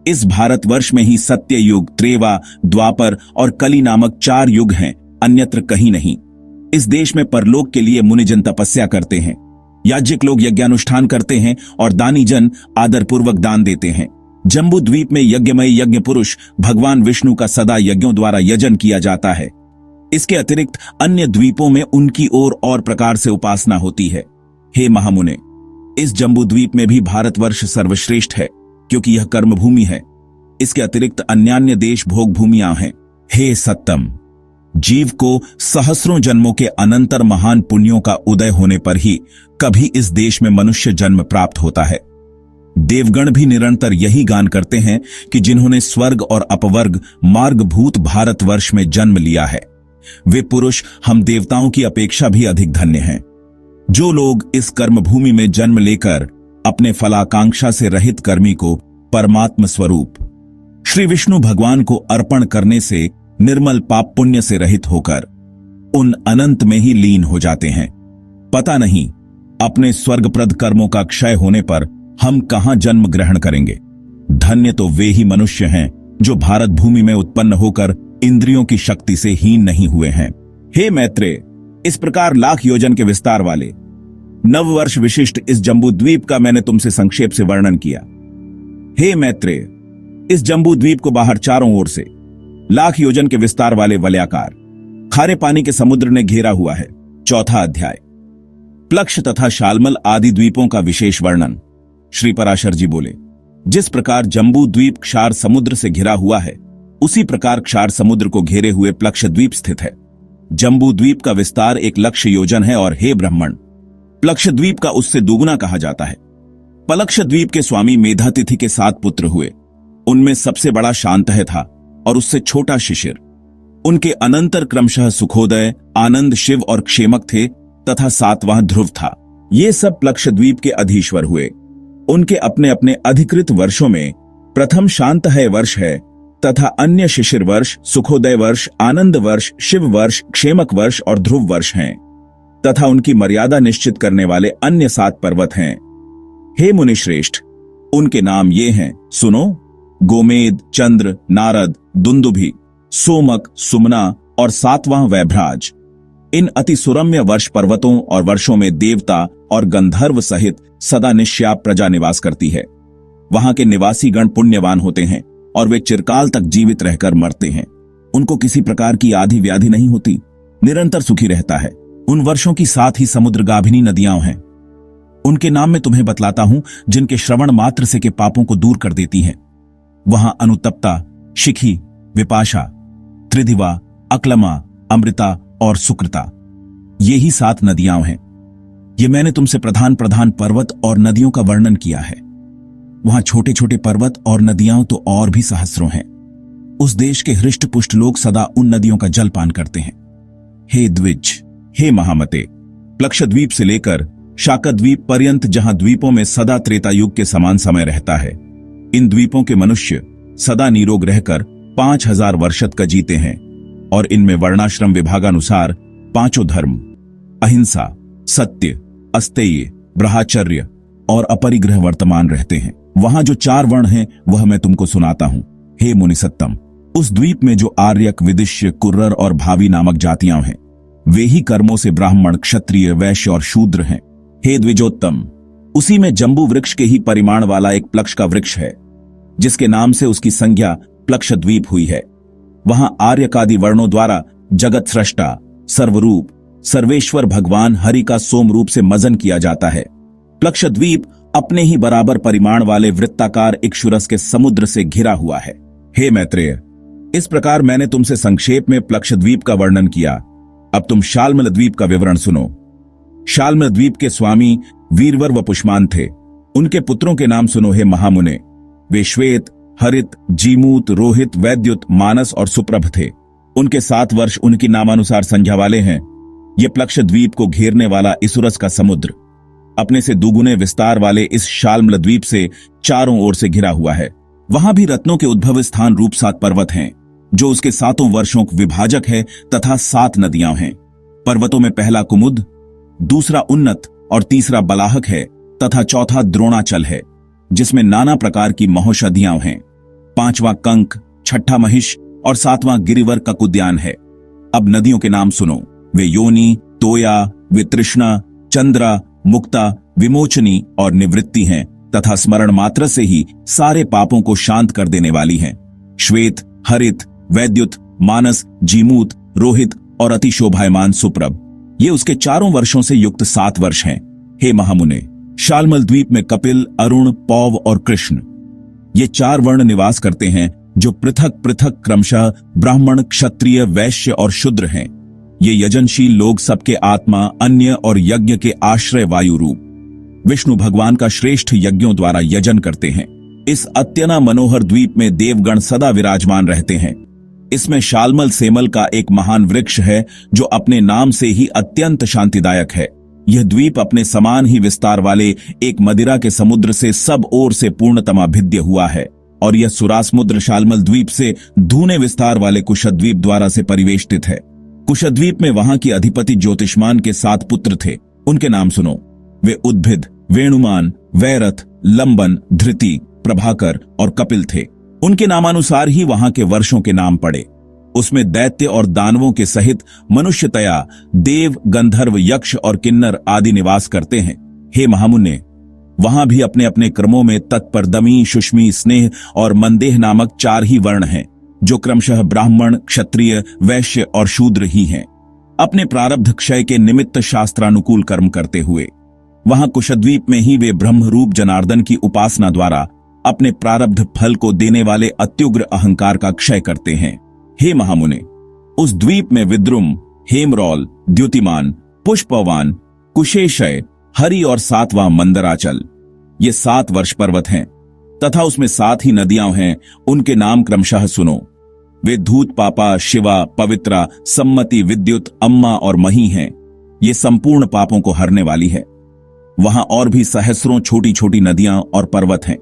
इस भारतवर्ष में ही सत्य युग, त्रेवा, द्वापर और कली नामक 4 युग हैं, अन्यत्र कहीं नहीं। इस देश में परलोक के लिए मुनिजन तपस्या करते हैं, याज्ञिक लोग यज्ञानुष्ठान करते हैं और दानी जन आदरपूर्वक दान देते हैं। जम्बू द्वीप में यज्ञमय यज्ञ पुरुष भगवान विष्णु का सदा यज्ञों द्वारा यजन किया जाता है। इसके अतिरिक्त अन्य द्वीपों में उनकी और प्रकार से उपासना होती है। हे महामुने, इस जम्बू द्वीप में भी भारतवर्ष सर्वश्रेष्ठ है, क्योंकि यह कर्मभूमि है। इसके अतिरिक्त अन्यान्य देश भोग भूमियां हैं। हे सत्तम, जीव को सहस्रों जन्मों के अनंतर महान पुण्यों का उदय होने पर ही कभी इस देश में मनुष्य जन्म प्राप्त होता है। देवगण भी निरंतर यही गान करते हैं कि जिन्होंने स्वर्ग और अपवर्ग मार्गभूत भारतवर्ष में जन्म लिया है, वे पुरुष हम देवताओं की अपेक्षा भी अधिक धन्य हैं। जो लोग इस कर्मभूमि में जन्म लेकर अपने फलाकांक्षा से रहित कर्मी को परमात्म स्वरूप श्री विष्णु भगवान को अर्पण करने से निर्मल पाप पुण्य से रहित होकर उन अनंत में ही लीन हो जाते हैं। पता नहीं अपने स्वर्गप्रद कर्मों का क्षय होने पर हम कहां जन्म ग्रहण करेंगे। धन्य तो वे ही मनुष्य हैं जो भारत भूमि में उत्पन्न होकर इंद्रियों की शक्ति से हीन नहीं हुए हैं। हे मैत्रेय, इस प्रकार लाख योजन के विस्तार वाले नववर्ष विशिष्ट इस जम्बू द्वीप का मैंने तुमसे संक्षेप से वर्णन किया। हे मैत्रेय, इस जम्बू द्वीप को बाहर चारों ओर से लाख योजन के विस्तार वाले वलयाकार खारे पानी के समुद्र ने घेरा हुआ है। चौथा अध्याय, प्लक्ष तथा शालमल आदि द्वीपों का विशेष वर्णन। श्री पराशर जी बोले, जिस प्रकार जम्बू द्वीप क्षार समुद्र से घिरा हुआ है, उसी प्रकार क्षार समुद्र को घेरे हुए प्लक्ष द्वीप स्थित है। जम्बू द्वीप का विस्तार 1 लक्ष योजन है और हे ब्राह्मण, प्लक्ष द्वीप का उससे दुगुना कहा जाता है। पलक्ष द्वीप के स्वामी मेधातिथि के 7 पुत्र हुए। उनमें सबसे बड़ा शांतह था और उससे छोटा शिशिर। उनके अनंतर क्रमशः सुखोदय, आनंद, शिव और क्षेमक थे तथा 7वां ध्रुव था। ये सब प्लक्ष द्वीप के अधीश्वर हुए। उनके अपने अपने अधिकृत वर्षों में प्रथम शांतह वर्ष है तथा अन्य शिशिर वर्ष, सुखोदय वर्ष, आनंद वर्ष, शिव वर्ष, क्षेमक वर्ष और ध्रुव वर्ष हैं तथा उनकी मर्यादा निश्चित करने वाले अन्य 7 पर्वत हैं। हे मुनिश्रेष्ठ, उनके नाम ये हैं, सुनो। गोमेद, चंद्र, नारद, दुंदुभि, सोमक, सुमना और 7वां वैभ्राज। इन अति सुरम्य वर्ष पर्वतों और वर्षों में देवता और गंधर्व सहित सदा निश्याप प्रजा निवास करती है। वहां के निवासी गण पुण्यवान होते हैं और वे चिरकाल तक जीवित रहकर मरते हैं। उनको किसी प्रकार की आधि व्याधि नहीं होती, निरंतर सुखी रहता है। उन वर्षों की 7 ही समुद्रगाभिनी नदियां हैं। उनके नाम मैं तुम्हें बतलाता हूं, जिनके श्रवण मात्र से के पापों को दूर कर देती हैं। वहां अनुतप्ता, शिखी, विपाशा, त्रिदिवा, अक्लमा, अमृता और सुकृता, ये ही 7 नदियां हैं। ये मैंने तुमसे प्रधान प्रधान पर्वत और नदियों का वर्णन किया है। वहां छोटे छोटे पर्वत और नदियां तो और भी सहस्रों हैं। उस देश के हृष्ट पुष्ट लोग सदा उन नदियों का जल पान करते हैं। हे द्विज, हे महामते, प्लक्षद्वीप से लेकर शाकद्वीप पर्यंत जहां द्वीपों में सदा त्रेता युग के समान समय रहता है, इन द्वीपों के मनुष्य सदा निरोग रहकर 5000 वर्ष तक जीते हैं और इनमें वर्णाश्रम विभागानुसार 5 धर्म, अहिंसा, सत्य, अस्तेय, ब्रह्मचर्य और अपरिग्रह वर्तमान रहते हैं। वहां जो 4 वर्ण हैं वह मैं तुमको सुनाता हूं। हे मुनिसत्तम, उस द्वीप में जो आर्यक, विदिश्य, कुर्रर और भावी नामक जातियां हैं, वे ही कर्मों से ब्राह्मण, क्षत्रिय, वैश्य और शूद्र हैं। हे द्विजोत्तम, उसी में जम्बू वृक्ष के ही परिमाण वाला एक प्लक्ष का वृक्ष है, जिसके नाम से उसकी संज्ञा प्लक्ष द्वीप हुई है। वहां आर्यकादि वर्णों द्वारा जगत सृष्टा, सर्वरूप, सर्वेश्वर भगवान हरि का सोम रूप से मजन किया जाता है। प्लक्ष द्वीप अपने ही बराबर परिमाण वाले वृत्ताकार इक्षुरस के समुद्र से घिरा हुआ है। हे मैत्रेय, इस प्रकार मैंने तुमसे संक्षेप में प्लक्ष द्वीप का वर्णन किया। अब तुम शालमल द्वीप का विवरण सुनो। शालमल द्वीप के स्वामी वीरवर व पुष्मान थे। उनके पुत्रों के नाम सुनो हे महामुने। वे श्वेत, हरित, जीमूत, रोहित, वैद्युत, मानस और सुप्रभ थे। उनके 7 वर्ष उनकी नामानुसार संख्या वाले हैं। ये प्लक्ष द्वीप को घेरने वाला इसुरस का समुद्र अपने से दुगुने विस्तार वाले इस शालमल द्वीप से चारों ओर से घिरा हुआ है। वहां भी रत्नों के उद्भव स्थान रूप 7 पर्वत हैं, जो उसके 7 वर्षों विभाजक है तथा 7 नदियां हैं। पर्वतों में पहला कुमुद, दूसरा उन्नत और तीसरा बलाहक है तथा चौथा द्रोणाचल है, जिसमें नाना प्रकार की महौषधियां हैं। पांचवां कंक, छठा महिष और सातवां गिरिवर का उद्यान है। अब नदियों के नाम सुनो। वे योनि, तोया, वितृष्णा, चंद्रा, मुक्ता, विमोचनी और निवृत्ति हैं तथा स्मरण मात्र से ही सारे पापों को शांत कर देने वाली हैं। श्वेत, हरित, वैद्युत, मानस, जीमूत, रोहित और अति शोभायमान सुप्रभ, ये उसके चारों वर्षों से युक्त 7 वर्ष हैं। हे महामुने, शालमल द्वीप में कपिल, अरुण, पौव और कृष्ण, ये 4 वर्ण निवास करते हैं, जो पृथक पृथक क्रमशः ब्राह्मण, क्षत्रिय, वैश्य और शूद्र हैं। ये यजनशील लोग सबके आत्मा, अन्य और यज्ञ के आश्रय वायु रूप विष्णु भगवान का श्रेष्ठ यज्ञों द्वारा यजन करते हैं। इस अत्यना मनोहर द्वीप में देवगण सदा विराजमान रहते हैं। इसमें शालमल सेमल का एक महान वृक्ष है, जो अपने नाम से ही अत्यंत शांतिदायक है। यह द्वीप अपने समान ही विस्तार वाले एक मदिरा के समुद्र से सब ओर से पूर्णतमा भिद्य हुआ है, और यह सुरासमुद्र शालमल द्वीप से धूने विस्तार वाले कुशद्वीप द्वारा से परिवेष्टित है। कुशद्वीप में वहां की अधिपति ज्योतिष्मान के 7 पुत्र थे। उनके नाम सुनो। वे उद्भिद, वेणुमान, वैरथ, लंबन, धृति, प्रभाकर और कपिल थे। उनके नामानुसार ही वहां के वर्षों के नाम पड़े। उसमें दैत्य और दानवों के सहित मनुष्यतया देव, गंधर्व, यक्ष और किन्नर आदि निवास करते हैं। हे महामुने, वहां भी अपने अपने क्रमों में तत्पर, दमी, सुष्मी, स्नेह और मंदेह नामक 4 ही वर्ण हैं, जो क्रमशः ब्राह्मण, क्षत्रिय, वैश्य और शूद्र ही हैं। अपने प्रारब्ध क्षय के निमित्त शास्त्रानुकूल कर्म करते हुए वहां कुशद्वीप में ही वे ब्रह्मरूप जनार्दन की उपासना द्वारा अपने प्रारब्ध फल को देने वाले अत्युग्र अहंकार का क्षय करते हैं। हे महामुने, उस द्वीप में विद्रुम, हेमरौल, द्युतिमान, पुष्पवान, कुशेशय, हरि और 7वां मंदराचल, ये 7 वर्ष पर्वत हैं तथा उसमें 7 ही नदियां हैं। उनके नाम क्रमशः सुनो। वे धूत, पापा, शिवा, पवित्रा, सम्मति, विद्युत, अम्मा और मही हैं। ये संपूर्ण पापों को हरने वाली है। वहां और भी सहस्रों छोटी छोटी नदियां और पर्वत हैं।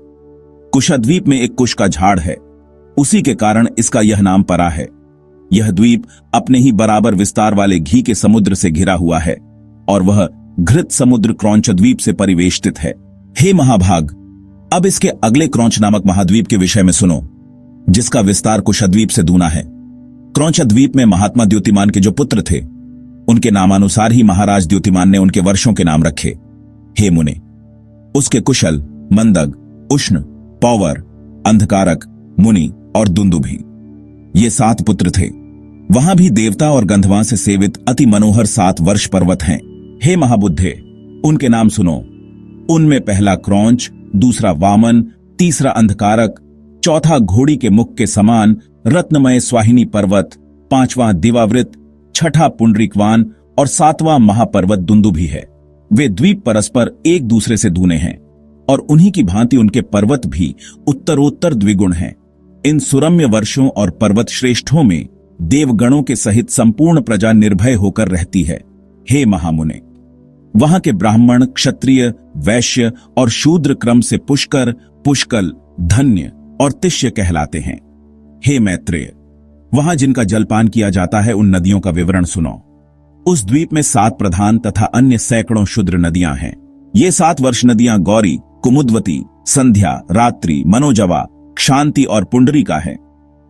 कुशद्वीप में एक कुश का झाड़ है, उसी के कारण इसका यह नाम पड़ा है। यह द्वीप अपने ही बराबर विस्तार वाले घी के समुद्र से घिरा हुआ है, और वह घृत समुद्र क्रौंच द्वीप से परिवेष्टित है। हे महाभाग, अब इसके अगले क्रौंच नामक महाद्वीप के विषय में सुनो, जिसका विस्तार कुशद्वीप से दूना है। क्रौंच द्वीप में महात्मा द्युतिमान के जो पुत्र थे, उनके नामानुसार ही महाराज द्युतिमान ने उनके वर्षों के नाम रखे। हे मुने, उसके कुशल, मंदग, उष्ण, पौवर, अंधकारक, मुनि और दुंदुभि, ये 7 पुत्र थे। वहां भी देवता और गंधर्वां से सेवित अति मनोहर 7 वर्ष पर्वत हैं। हे महाबुद्धे, उनके नाम सुनो। उनमें पहला क्रौंच, दूसरा वामन, तीसरा अंधकारक, चौथा घोड़ी के मुख के समान रत्नमय स्वाहिनी पर्वत, 5वां दिवावृत, 6ठा पुंडरीकवान और 7वां महापर्वत दुंदुभि है। वे द्वीप परस्पर एक दूसरे से दूने हैं, और उन्हीं की भांति उनके पर्वत भी उत्तरोत्तर द्विगुण हैं। इन सुरम्य वर्षों और पर्वत श्रेष्ठों में देवगणों के सहित संपूर्ण प्रजा निर्भय होकर रहती है। हे महामुने, वहां के ब्राह्मण, क्षत्रिय, वैश्य और शूद्र क्रम से पुष्कर, पुष्कल, धन्य और तिष्य कहलाते हैं। हे मैत्रेय, वहां जिनका जलपान किया जाता है, उन नदियों का विवरण सुनो। उस द्वीप में 7 प्रधान तथा अन्य सैकड़ों क्षुद्र नदियां हैं। ये 7 वर्ष नदियां गौरी, कुमुदवती, संध्या, रात्रि, मनोजवा, क्षांति और पुंडरीका है।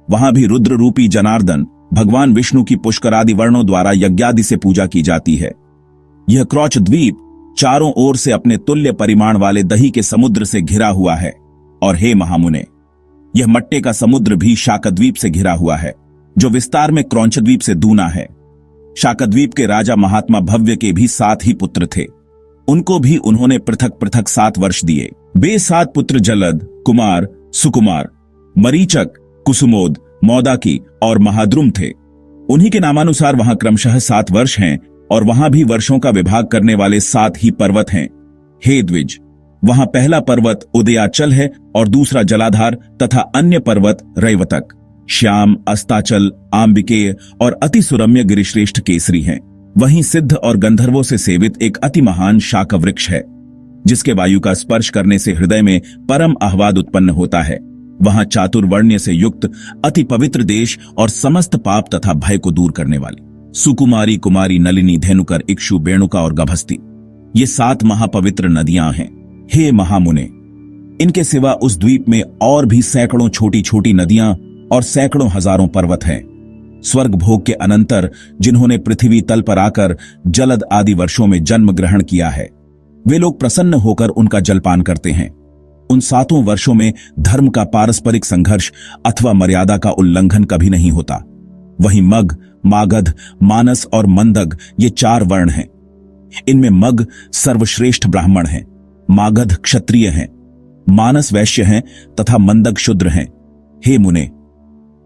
वहां भी रुद्र रूपी जनार्दन भगवान विष्णु की पुष्करादि वर्णों द्वारा यज्ञादि से पूजा की जाती है। यह क्रौच द्वीप चारों ओर से अपने तुल्य परिमाण वाले दही के समुद्र से घिरा हुआ है। और हे महामुने, यह मट्टे का समुद्र भी शाकद्वीप से घिरा हुआ है, जो विस्तार में क्रौंचद्वीप से दूना है। शाकद्वीप के राजा महात्मा भव्य के भी 7 ही पुत्र थे। उनको भी उन्होंने पृथक पृथक 7 वर्ष दिए। वे 7 पुत्र जलद, कुमार, सुकुमार, मरीचक, कुसुमोद, मौदाकी और महाद्रुम थे। उन्हीं के नामानुसार वहां क्रमशः 7 वर्ष हैं, और वहां भी वर्षों का विभाग करने वाले 7 ही पर्वत हैं। हे द्विज, वहां पहला पर्वत उदयाचल है और दूसरा जलाधार तथा अन्य पर्वत रैवतक, श्याम, अस्ताचल, आंबिकेय और अति सुरम्य गिरिश्रेष्ठ केसरी हैं। वहीं सिद्ध और गंधर्वों से सेवित एक अति महान शाक वृक्ष है, जिसके वायु का स्पर्श करने से हृदय में परम आह्लाद उत्पन्न होता है। वहां चातुर्वर्ण्य से युक्त अति पवित्र देश और समस्त पाप तथा भय को दूर करने वाली सुकुमारी, कुमारी, नलिनी, धेनुकर, इक्षु, बेणुका और गभस्ती। ये 7 महापवित्र नदियां हैं। हे महामुने, इनके सिवा उस द्वीप में और भी सैकड़ों छोटी छोटी नदियां और सैकड़ों हजारों पर्वत हैं। स्वर्ग भोग के अनंतर जिन्होंने पृथ्वी तल पर आकर जलद आदि वर्षों में जन्म ग्रहण किया है, वे लोग प्रसन्न होकर उनका जलपान करते हैं। उन 7 वर्षों में धर्म का पारस्परिक संघर्ष अथवा मर्यादा का उल्लंघन कभी नहीं होता। वहीं मग, मागध, मानस और मंदग ये 4 वर्ण हैं। इनमें मग सर्वश्रेष्ठ ब्राह्मण हैं, मागध क्षत्रिय हैं, मानस वैश्य हैं तथा मंदग शूद्र हैं। हे मुने,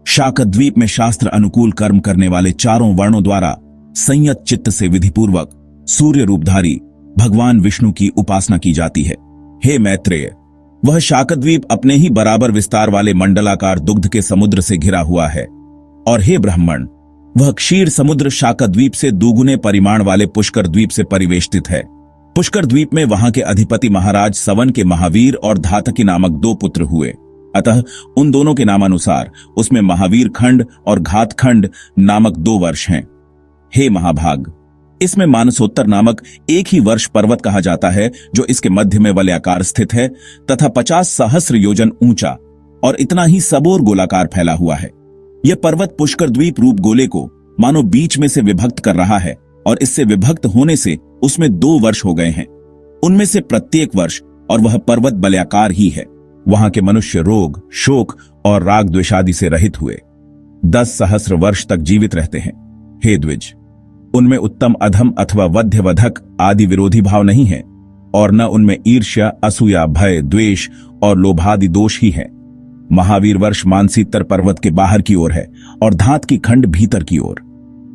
शाकद्वीप में शास्त्र अनुकूल कर्म करने वाले 4 वर्णों द्वारा संयत चित्त से विधिपूर्वक सूर्य रूपधारी भगवान विष्णु की उपासना की जाती है। हे मैत्रेय, वह शाकद्वीप अपने ही बराबर विस्तार वाले मंडलाकार दुग्ध के समुद्र से घिरा हुआ है। और हे ब्राह्मण, वह क्षीर समुद्र शाकद्वीप से दुगुने परिमाण वाले पुष्कर द्वीप से परिवेष्टित है। पुष्कर द्वीप में वहां के अधिपति महाराज सवन के महावीर और धातकी नामक 2 पुत्र हुए। अतः उन दोनों के नामानुसार उसमें महावीर खंड और घात खंड नामक 2 वर्ष हैं। हे महाभाग, इसमें मानसोत्तर नामक एक ही वर्ष पर्वत कहा जाता है, जो इसके मध्य में वलयाकार स्थित है तथा 50 सहस्र योजन ऊंचा और इतना ही सबोर गोलाकार फैला हुआ है। यह पर्वत पुष्कर द्वीप रूप गोले को मानो बीच में से विभक्त कर रहा है और इससे विभक्त होने से उसमें 2 वर्ष हो गए हैं। उनमें से प्रत्येक वर्ष और वह पर्वत वलयाकार ही है। वहां के मनुष्य रोग, शोक और राग द्वेषादि से रहित हुए 10 सहस्र वर्ष तक जीवित रहते हैं। हे द्विज, उनमें उत्तम, अधम अथवा वध्यवधक आदि विरोधी भाव नहीं है और न उनमें ईर्ष्या, असूया, भय, द्वेष और लोभादि दोष ही है। महावीर वर्ष मानसीतर पर्वत के बाहर की ओर है और धात की खंड भीतर की ओर।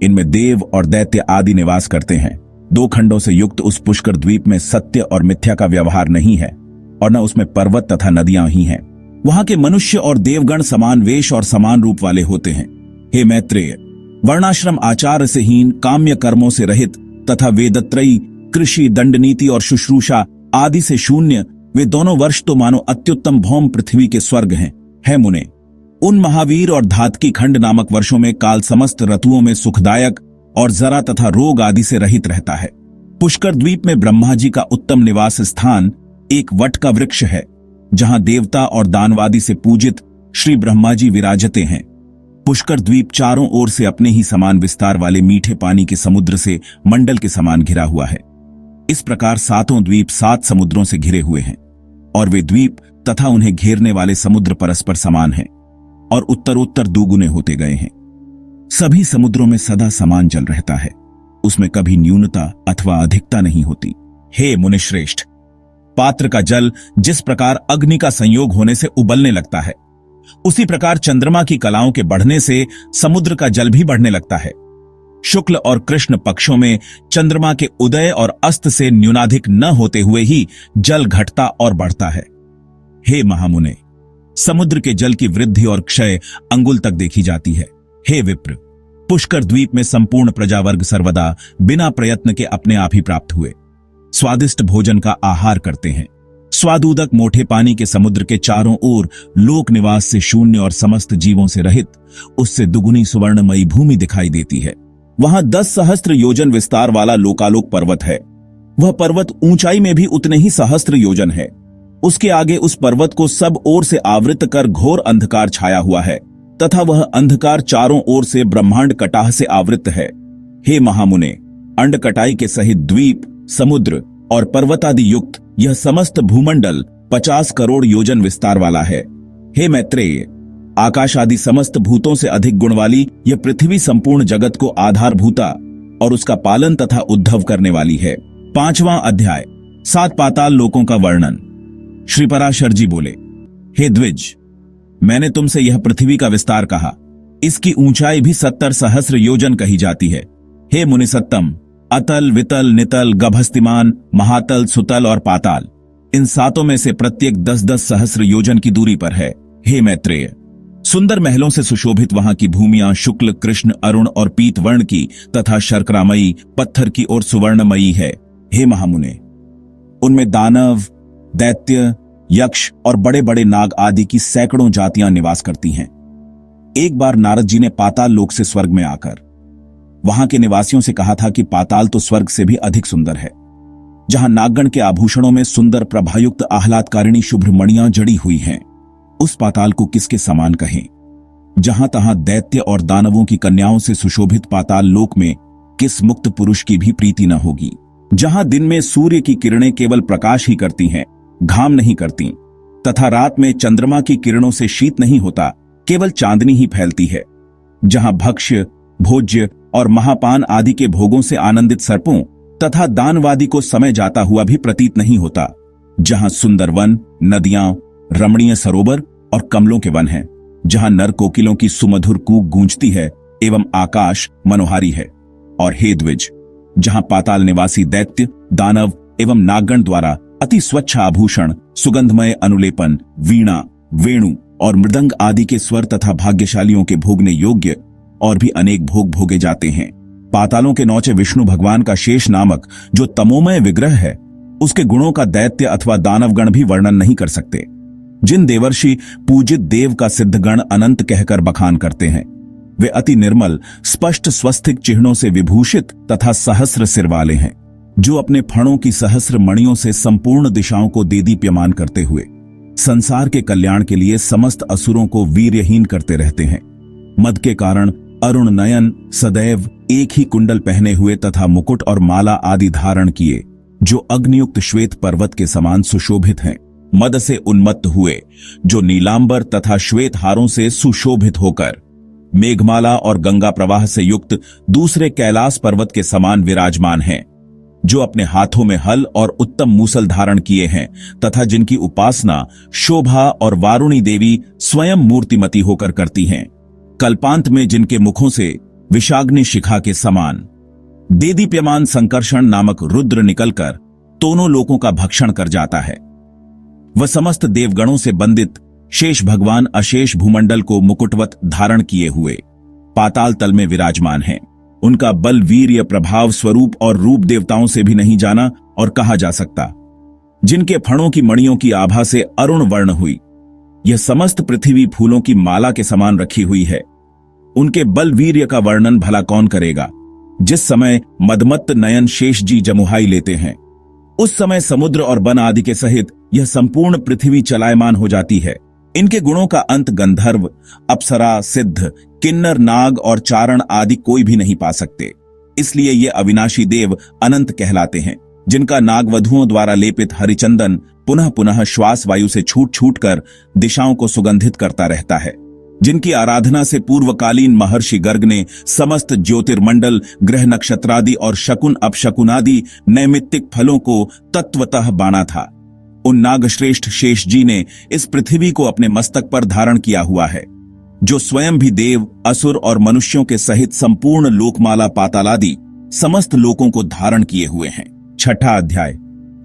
इनमें देव और दैत्य आदि निवास करते हैं। 2 खंडों से युक्त उस पुष्कर द्वीप में सत्य और मिथ्या का व्यवहार नहीं है और न उसमें पर्वत तथा नदियां ही हैं। वहां के मनुष्य और देवगण समान वेश और समान रूप वाले होते हैं। हे मैत्रेय, वर्णाश्रम आचार से हीन, काम्य कर्मों से रहित तथा वेदत्रयी, कृषि, दंडनीति और शुश्रूषा आदि से शून्य वे दोनों वर्ष तो मानो अत्युत्तम भौम पृथ्वी के स्वर्ग हैं। है मुने, उन महावीर और धातकी खंड नामक वर्षों में काल समस्त ऋतुओं में सुखदायक और जरा तथा रोग आदि से रहित रहता है। पुष्कर द्वीप में ब्रह्मा जी का उत्तम निवास स्थान एक वट का वृक्ष है, जहां देवता और दानवादी से पूजित श्री ब्रह्मा जी विराजते हैं। पुष्कर द्वीप चारों ओर से अपने ही समान विस्तार वाले मीठे पानी के समुद्र से मंडल के समान घिरा हुआ है। इस प्रकार 7 द्वीप 7 समुद्रों से घिरे हुए हैं और वे द्वीप तथा उन्हें घेरने वाले समुद्र परस्पर समान हैं और उत्तरोत्तर दुगुने होते गए हैं। सभी समुद्रों में सदा समान जल रहता है, उसमें कभी न्यूनता अथवा अधिकता नहीं होती। हे मुनिश्रेष्ठ, पात्र का जल जिस प्रकार अग्नि का संयोग होने से उबलने लगता है, उसी प्रकार चंद्रमा की कलाओं के बढ़ने से समुद्र का जल भी बढ़ने लगता है। शुक्ल और कृष्ण पक्षों में चंद्रमा के उदय और अस्त से न्यूनाधिक न होते हुए ही जल घटता और बढ़ता है। हे महामुने, समुद्र के जल की वृद्धि और क्षय अंगुल तक देखी जाती है। हे विप्र, पुष्कर द्वीप में संपूर्ण प्रजावर्ग सर्वदा बिना प्रयत्न के अपने आप ही प्राप्त हुए स्वादिष्ट भोजन का आहार करते हैं। स्वादुदक मोटे पानी के समुद्र के चारों ओर लोक निवास से शून्य और समस्त जीवों से रहित उससे दुगुनी सुवर्णमयी भूमि दिखाई देती है। वहां 10 सहस्त्र योजन विस्तार वाला लोकालोक पर्वत है। वह पर्वत ऊंचाई में भी उतने ही सहस्त्र योजन है। उसके आगे उस पर्वत को सब ओर से आवृत कर घोर अंधकार छाया हुआ है तथा वह अंधकार चारों ओर से ब्रह्मांड कटाह से आवृत है। हे महामुने, अंडकटाई के सहित द्वीप, समुद्र और पर्वतादि युक्त यह समस्त भूमंडल 50 करोड़ योजन विस्तार वाला है। हे मैत्रेय, आकाश आदि समस्त भूतों से अधिक गुण वाली यह पृथ्वी संपूर्ण जगत को आधारभूता और उसका पालन तथा उद्धव करने वाली है। 5वां अध्याय, 7 पाताल लोकों का वर्णन। श्री पराशर जी बोले, हे द्विज, मैंने तुमसे यह पृथ्वी का विस्तार कहा। इसकी ऊंचाई भी 70 सहस्र योजन कही जाती है। हे मुनिसत्तम, अतल, वितल, नितल, गभस्तिमान, महातल, सुतल और पाताल, इन 7 में से प्रत्येक 10-10 सहस्र योजन की दूरी पर है। हे मैत्रेय, सुंदर महलों से सुशोभित वहां की भूमियां शुक्ल, कृष्ण, अरुण और पीत वर्ण की तथा शर्करामयी, पत्थर की और सुवर्णमयी है। हे महामुने, उनमें दानव, दैत्य, यक्ष और बड़े बड़े नाग आदि की सैकड़ों जातियां निवास करती हैं। एक बार नारद जी ने पाताल लोक से स्वर्ग में आकर वहां के निवासियों से कहा था कि पाताल तो स्वर्ग से भी अधिक सुंदर है, जहां नागगण के आभूषणों में सुंदर प्रभायुक्त आह्लादकारिणी शुभ्र मणियां जड़ी हुई हैं, उस पाताल को किसके समान कहें? जहां तहां दैत्य और दानवों की कन्याओं से सुशोभित पाताल लोक में किस मुक्त पुरुष की भी प्रीति न होगी? जहां दिन में सूर्य की किरणें केवल प्रकाश ही करती हैं, घाम नहीं करती, तथा रात में चंद्रमा की किरणों से शीत नहीं होता, केवल चांदनी ही फैलती है। जहां भक्ष्य, भोज्य और महापान आदि के भोगों से आनंदित सर्पों तथा दानवादी को समय जाता हुआ भी प्रतीत नहीं होता। जहां सुंदर वन, नदियां, रमणीय सरोवर और कमलों के वन हैं। जहां नर कोकिलों की सुमधुर कूक गूंजती है एवं आकाश मनोहारी है। और हे द्विज, जहां पाताल निवासी दैत्य, दानव एवं नागगण द्वारा अति स्वच्छ आभूषण, सुगंधमय अनुलेपन, वीणा, वेणु और मृदंग आदि के स्वर तथा भाग्यशालियों के भोगने योग्य और भी अनेक भोग भोगे जाते हैं। पातालों के नौचे विष्णु भगवान का शेष नामक जो तमोमय विग्रह है, उसके गुणों का दैत्य अथवा दानवगण भी वर्णन नहीं कर सकते। जिन देवर्षि पूजित देव का सिद्धगण अनंत कहकर बखान करते हैं, वे अति निर्मल, स्पष्ट स्वस्तिक चिन्हों से विभूषित तथा सहस्र सिर वाले हैं, जो अपने फणों की सहस्र मणियों से संपूर्ण दिशाओं को देदीप्यमान करते हुए संसार के कल्याण के लिए समस्त असुरों को वीर्यहीन करते रहते हैं। मद के कारण अरुण नयन सदैव एक ही कुंडल पहने हुए तथा मुकुट और माला आदि धारण किए, जो अग्नियुक्त श्वेत पर्वत के समान सुशोभित हैं। मद से उन्मत्त हुए, जो नीलांबर तथा श्वेत हारों से सुशोभित होकर मेघमाला और गंगा प्रवाह से युक्त दूसरे कैलाश पर्वत के समान विराजमान हैं, जो अपने हाथों में हल और उत्तम मूसल धारण किए हैं तथा जिनकी उपासना शोभा और वारुणी देवी स्वयं मूर्तिमती होकर करती हैं। कल्पांत में जिनके मुखों से विषाग्नि शिखा के समान देदीप्यमान संकर्षण नामक रुद्र निकलकर दोनों लोकों का भक्षण कर जाता है। वह समस्त देवगणों से बंदित शेष भगवान अशेष भूमंडल को मुकुटवत धारण किए हुए पाताल तल में विराजमान हैं। उनका बल, वीर्य, प्रभाव, स्वरूप और रूप देवताओं से भी नहीं जाना और कहा जा सकता। जिनके फणों की मणियों की आभा से अरुण वर्ण हुई, यह समस्त पृथ्वी फूलों की माला के समान रखी हुई है। उनके बल वीर्य का वर्णन भला कौन करेगा? जिस समय मदमत्त नयन शेष जी जमुहाई लेते हैं, उस समय समुद्र और वन आदि के सहित यह संपूर्ण पृथ्वी चलायमान हो जाती है। इनके गुणों का अंत गंधर्व, अप्सरा, सिद्ध, किन्नर, नाग और चारण आदि कोई भी नहीं पा सकते। इसलिए ये अविनाशी देव अनंत कहलाते हैं, जिनका नागवधुओं द्वारा लेपित हरिचंदन पुनः पुनः श्वास वायु से छूट छूट कर दिशाओं को सुगंधित करता रहता है। जिनकी आराधना से पूर्वकालीन महर्षि गर्ग ने समस्त ज्योतिर्मंडल, ग्रह, नक्षत्रादि और शकुन अपशकुनादि नैमित्तिक फलों को तत्वतः बाना था, उन नागश्रेष्ठ शेष जी ने इस पृथ्वी को अपने मस्तक पर धारण किया हुआ है, जो स्वयं भी देव, असुर और मनुष्यों के सहित संपूर्ण लोकमाला पातालादि समस्त लोकों को धारण किए हुए हैं। छठा अध्याय,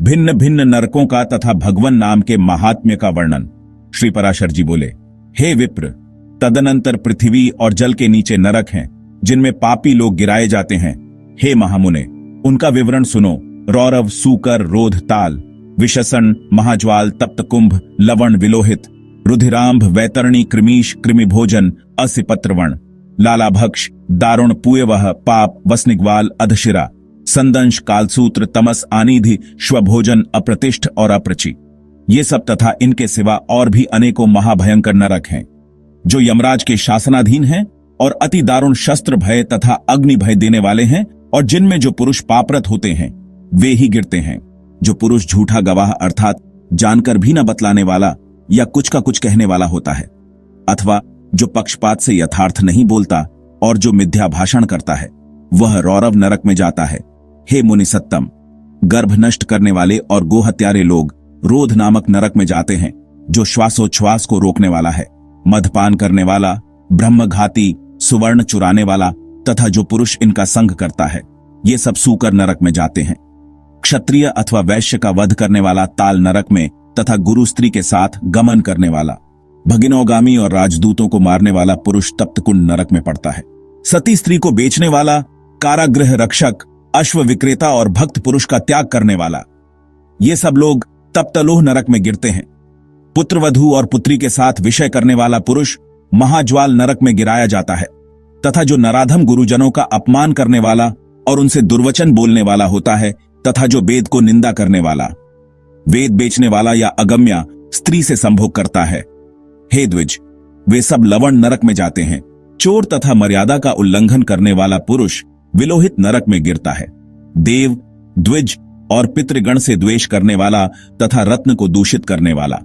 भिन्न भिन्न नरकों का तथा भगवन नाम के महात्म्य का वर्णन। श्री पराशर जी बोले, हे विप्र, तदनंतर पृथ्वी और जल के नीचे नरक हैं, जिनमें पापी लोग गिराए जाते हैं। हे महामुने, उनका विवरण सुनो। रौरव, सूकर, रोध, ताल, विशसन, महाज्वाल, तप्त कुंभ, लवण, विलोहित, रुधिरांभ, वैतरणी, कृमीश, कृमिभोजन, असिपत्रवण, लालाभक्ष, दारुण, पुयवह, पाप, वसनिग्वाल, अधशिरा, संदंश, कालसूत्र, तमस, आनिधि, श्वभोजन, अप्रतिष्ठ और अप्रचि, ये सब तथा इनके सिवा और भी अनेकों महाभयंकर नरक हैं, जो यमराज के शासनाधीन हैं और अति दारुण शस्त्र भय तथा अग्नि भय देने वाले हैं, और जिनमें जो पुरुष पापरत होते हैं वे ही गिरते हैं। जो पुरुष झूठा गवाह अर्थात जानकर भी न बतलाने वाला या कुछ का कुछ कहने वाला होता है, अथवा जो पक्षपात से यथार्थ नहीं बोलता और जो मिथ्या भाषण करता है, वह रौरव नरक में जाता है। हे मुनि सत्तम, गर्भ नष्ट करने वाले और गोहत्यारे लोग रोध नामक नरक में जाते हैं, जो श्वासोच्छ्वास को रोकने वाला है, मदपान करने वाला, ब्रह्मघाती, सुवर्ण चुराने वाला तथा जो पुरुष इनका संग करता है, ये सब सूकर नरक में जाते हैं। क्षत्रिय अथवा वैश्य का वध करने वाला ताल नरक में तथा गुरु स्त्री के साथ गमन करने वाला, भगिनोगामी और राजदूतों को मारने वाला पुरुष तप्तकुंड नरक में पड़ता है। सती स्त्री को बेचने वाला, कारागृह रक्षक, अश्व विक्रेता और भक्त पुरुष का त्याग करने वाला, ये सब लोग तप्तलोह नरक में गिरते हैं। पुत्रवधू और पुत्री के साथ विषय करने वाला पुरुष महाज्वाल नरक में गिराया जाता है तथा जो नराधम गुरुजनों का अपमान करने वाला और उनसे दुर्वचन बोलने वाला होता है, तथा जो वेद को निंदा करने वाला, वेद बेचने वाला या अगम्या स्त्री से संभोग करता है, हे द्विज, वे सब लवण नरक में जाते हैं। चोर तथा मर्यादा का उल्लंघन करने वाला पुरुष विलोहित नरक में गिरता है। देव, द्विज और पितृगण से द्वेष करने वाला तथा रत्न को दूषित करने वाला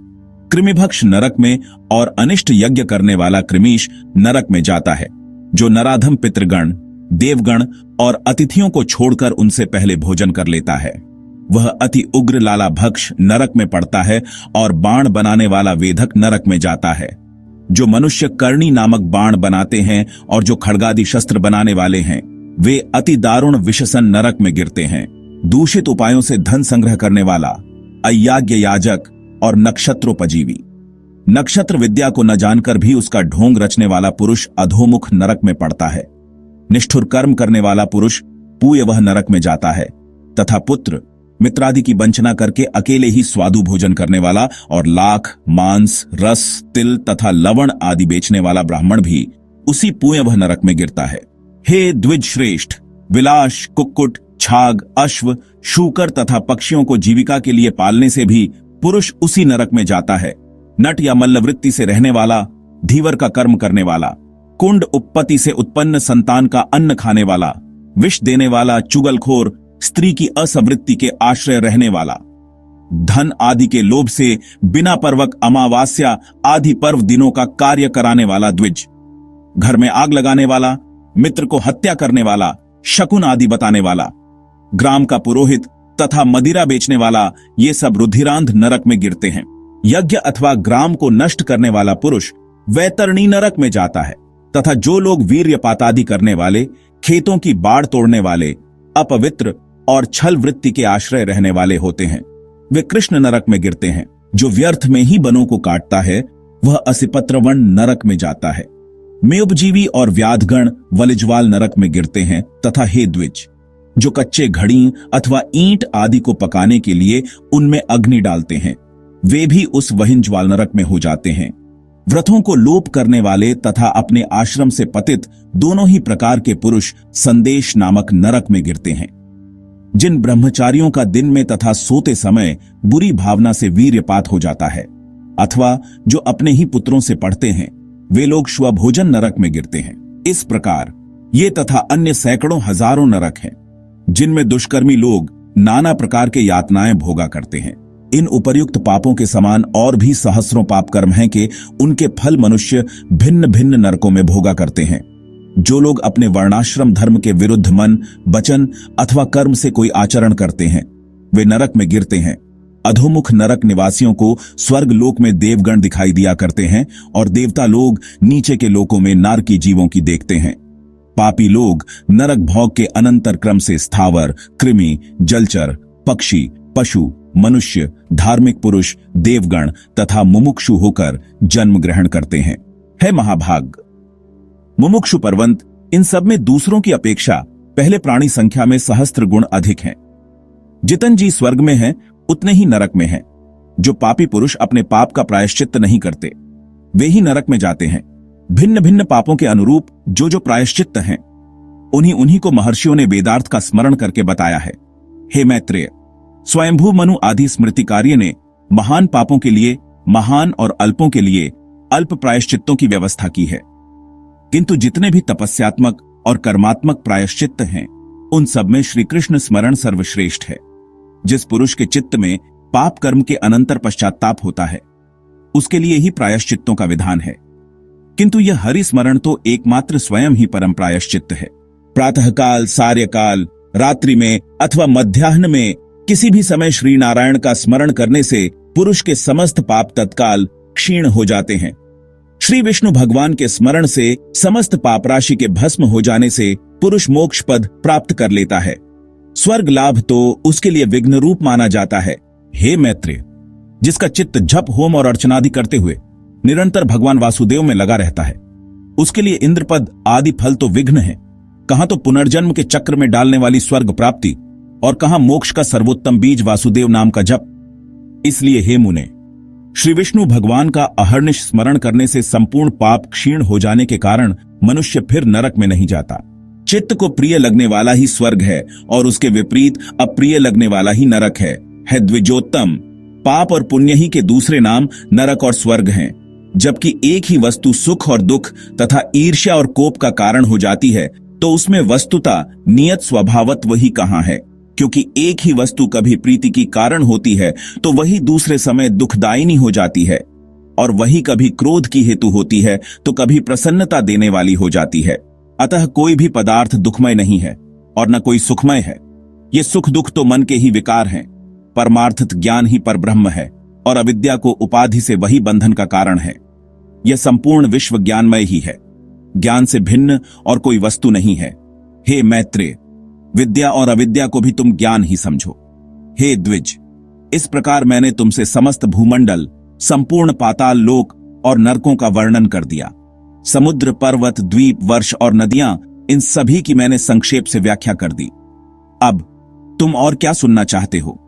कृमिभक्ष नरक में, और अनिष्ट यज्ञ करने वाला कृमीश नरक में जाता है। जो नराधम पितृगण, देवगण और अतिथियों को छोड़कर उनसे पहले भोजन कर लेता है, वह अति उग्र लाला भक्ष नरक में पड़ता है, और बाण बनाने वाला वेधक नरक में जाता है। जो मनुष्य कर्णी नामक बाण बनाते हैं और जो खड्गादि शस्त्र बनाने वाले हैं, वे अति दारुण विषसन नरक में गिरते हैं। दूषित उपायों से धन संग्रह करने वाला, अयाज्ञ याजक और नक्षत्रोपजीवी, नक्षत्र विद्या को न जानकर भी उसका ढोंग रचने वाला पुरुष अधोमुख नरक में पड़ता है। निष्ठुर कर्म करने वाला पुरुष पूयवह नरक में जाता है, तथा पुत्र मित्रादि की वंचना करके अकेले ही स्वादु भोजन करने वाला और लाख, मांस, रस, तिल तथा लवण आदि बेचने वाला ब्राह्मण भी उसी पूयवह नरक में गिरता है। हे द्विज श्रेष्ठ, विलास, कुक्कुट, छाग, अश्व, शूकर तथा पक्षियों को जीविका के लिए पालने से भी पुरुष उसी नरक में जाता है। नट या मल्लवृत्ति से रहने वाला, धीवर का कर्म करने वाला, कुंड उपपत्ति से उत्पन्न संतान का अन्न खाने वाला, विष देने वाला, चुगलखोर, स्त्री की असवृत्ति के आश्रय रहने वाला, धन आदि के लोभ से बिना पर्वक अमावास्या आदि पर्व दिनों का कार्य कराने वाला द्विज, घर में आग लगाने वाला, मित्र को हत्या करने वाला, शकुन आदि बताने वाला, ग्राम का पुरोहित तथा मदिरा बेचने वाला, ये सब रुधिरांध नरक में गिरते हैं। यज्ञ अथवा ग्राम को नष्ट करने वाला पुरुष वैतरणी नरक में जाता है, तथा जो लोग वीर्यपातादि करने वाले, खेतों की बाढ़ तोड़ने वाले, अपवित्र और छल वृत्ति के आश्रय रहने वाले होते हैं, वे कृष्ण नरक में गिरते हैं। जो व्यर्थ में ही वनों को काटता है, वह असिपत्रवन नरक में जाता है। मेउपजीवी और व्याधगण वलिजवाल नरक में गिरते हैं। तथा हे द्विज, जो कच्चे घड़ी अथवा ईंट आदि को पकाने के लिए उनमें अग्नि डालते हैं, वे भी उस वहिंज्वाल नरक में हो जाते हैं। व्रतों को लोप करने वाले तथा अपने आश्रम से पतित दोनों ही प्रकार के पुरुष संदेश नामक नरक में गिरते हैं। जिन ब्रह्मचारियों का दिन में तथा सोते समय बुरी भावना से वीर्यपात हो जाता है, अथवा जो अपने ही पुत्रों से पढ़ते हैं, वे लोग स्वभोजन नरक में गिरते हैं। इस प्रकार ये तथा अन्य सैकड़ों हजारों नरक हैं, जिनमें दुष्कर्मी लोग नाना प्रकार के यातनाएं भोगा करते हैं। इन उपर्युक्त पापों के समान और भी सहस्रों पाप कर्म हैं कि उनके फल मनुष्य भिन्न भिन्न नरकों में भोगा करते हैं। जो लोग अपने वर्णाश्रम धर्म के विरुद्ध मन, वचन अथवा कर्म से कोई आचरण करते हैं, वे नरक में गिरते हैं। अधोमुख नरक निवासियों को स्वर्ग लोक में देवगण दिखाई दिया करते हैं, और देवता लोग नीचे के लोकों में नारकी जीवों की देखते हैं। पापी लोग नरक भोग के अनंतर क्रम से स्थावर, कृमि, जलचर, पक्षी, पशु, मनुष्य, धार्मिक पुरुष, देवगण तथा मुमुक्षु होकर जन्म ग्रहण करते हैं। है महाभाग, मुमुक्षु परवंत, इन सब में दूसरों की अपेक्षा पहले प्राणी संख्या में सहस्त्र गुण अधिक हैं। जितन जी स्वर्ग में हैं, उतने ही नरक में हैं। जो पापी पुरुष अपने पाप का प्रायश्चित्त नहीं करते, वे ही नरक में जाते हैं। भिन्न भिन्न पापों के अनुरूप जो जो प्रायश्चित्त हैं, उन्हीं उन्हीं को महर्षियों ने वेदार्थ का स्मरण करके बताया है। हे मैत्रेय, स्वयंभू मनु आदि स्मृतिकार्य ने महान पापों के लिए महान और अल्पों के लिए अल्प प्रायश्चित्तों की व्यवस्था की है, किंतु जितने भी तपस्यात्मक और कर्मात्मक प्रायश्चित्त हैं, उन सब में श्री कृष्ण स्मरण सर्वश्रेष्ठ है। जिस पुरुष के चित्त में पाप कर्म के अनंतर पश्चाताप होता है, उसके लिए ही प्रायश्चित्तों का विधान है, किंतु यह हरि स्मरण तो एकमात्र स्वयं ही परम प्रायश्चित्त है। प्रातःकाल, सार्यकाल, रात्रि में अथवा मध्याह्न में किसी भी समय श्री नारायण का स्मरण करने से पुरुष के समस्त पाप तत्काल क्षीण हो जाते हैं। श्री विष्णु भगवान के स्मरण से समस्त पाप राशि के भस्म हो जाने से पुरुष मोक्ष पद प्राप्त कर लेता है। स्वर्ग लाभ तो उसके लिए विघ्न रूप माना जाता है। हे मैत्रेय, जिसका चित्त जप, होम और अर्चनादि करते हुए निरंतर भगवान वासुदेव में लगा रहता है, उसके लिए इंद्रपद आदि फल तो विघ्न है। कहां तो पुनर्जन्म के चक्र में डालने वाली स्वर्ग प्राप्ति, और कहां मोक्ष का सर्वोत्तम बीज वासुदेव नाम का जप। इसलिए हे मुने, श्री विष्णु भगवान का अहर्निश स्मरण करने से संपूर्ण पाप क्षीण हो जाने के कारण मनुष्य फिर नरक में नहीं जाता। चित्त को प्रिय लगने वाला ही स्वर्ग है और उसके विपरीत अप्रिय लगने वाला ही नरक है द्विजोत्तम। पाप और पुण्य ही के दूसरे नाम नरक और स्वर्ग हैं। जबकि एक ही वस्तु सुख और दुख तथा ईर्ष्या और कोप का कारण हो जाती है, तो उसमें वस्तुता नियत स्वभावत्व ही कहां है। क्योंकि एक ही वस्तु कभी प्रीति की कारण होती है तो वही दूसरे समय दुखदायिनी हो जाती है, और वही कभी क्रोध की हेतु होती है तो कभी प्रसन्नता देने वाली हो जाती है। अतः कोई भी पदार्थ दुखमय नहीं है और न कोई सुखमय है। ये सुख दुख तो मन के ही विकार हैं। परमार्थत ज्ञान ही परब्रह्म है और अविद्या को उपाधि से वही बंधन का कारण है। यह संपूर्ण विश्व ज्ञानमय ही है। ज्ञान से भिन्न और कोई वस्तु नहीं है। हे मैत्रेय, विद्या और अविद्या को भी तुम ज्ञान ही समझो। हे द्विज, इस प्रकार मैंने तुमसे समस्त भूमंडल, संपूर्ण पाताल लोक और नरकों का वर्णन कर दिया। समुद्र, पर्वत, द्वीप, वर्ष और नदियां, इन सभी की मैंने संक्षेप से व्याख्या कर दी। अब तुम और क्या सुनना चाहते हो?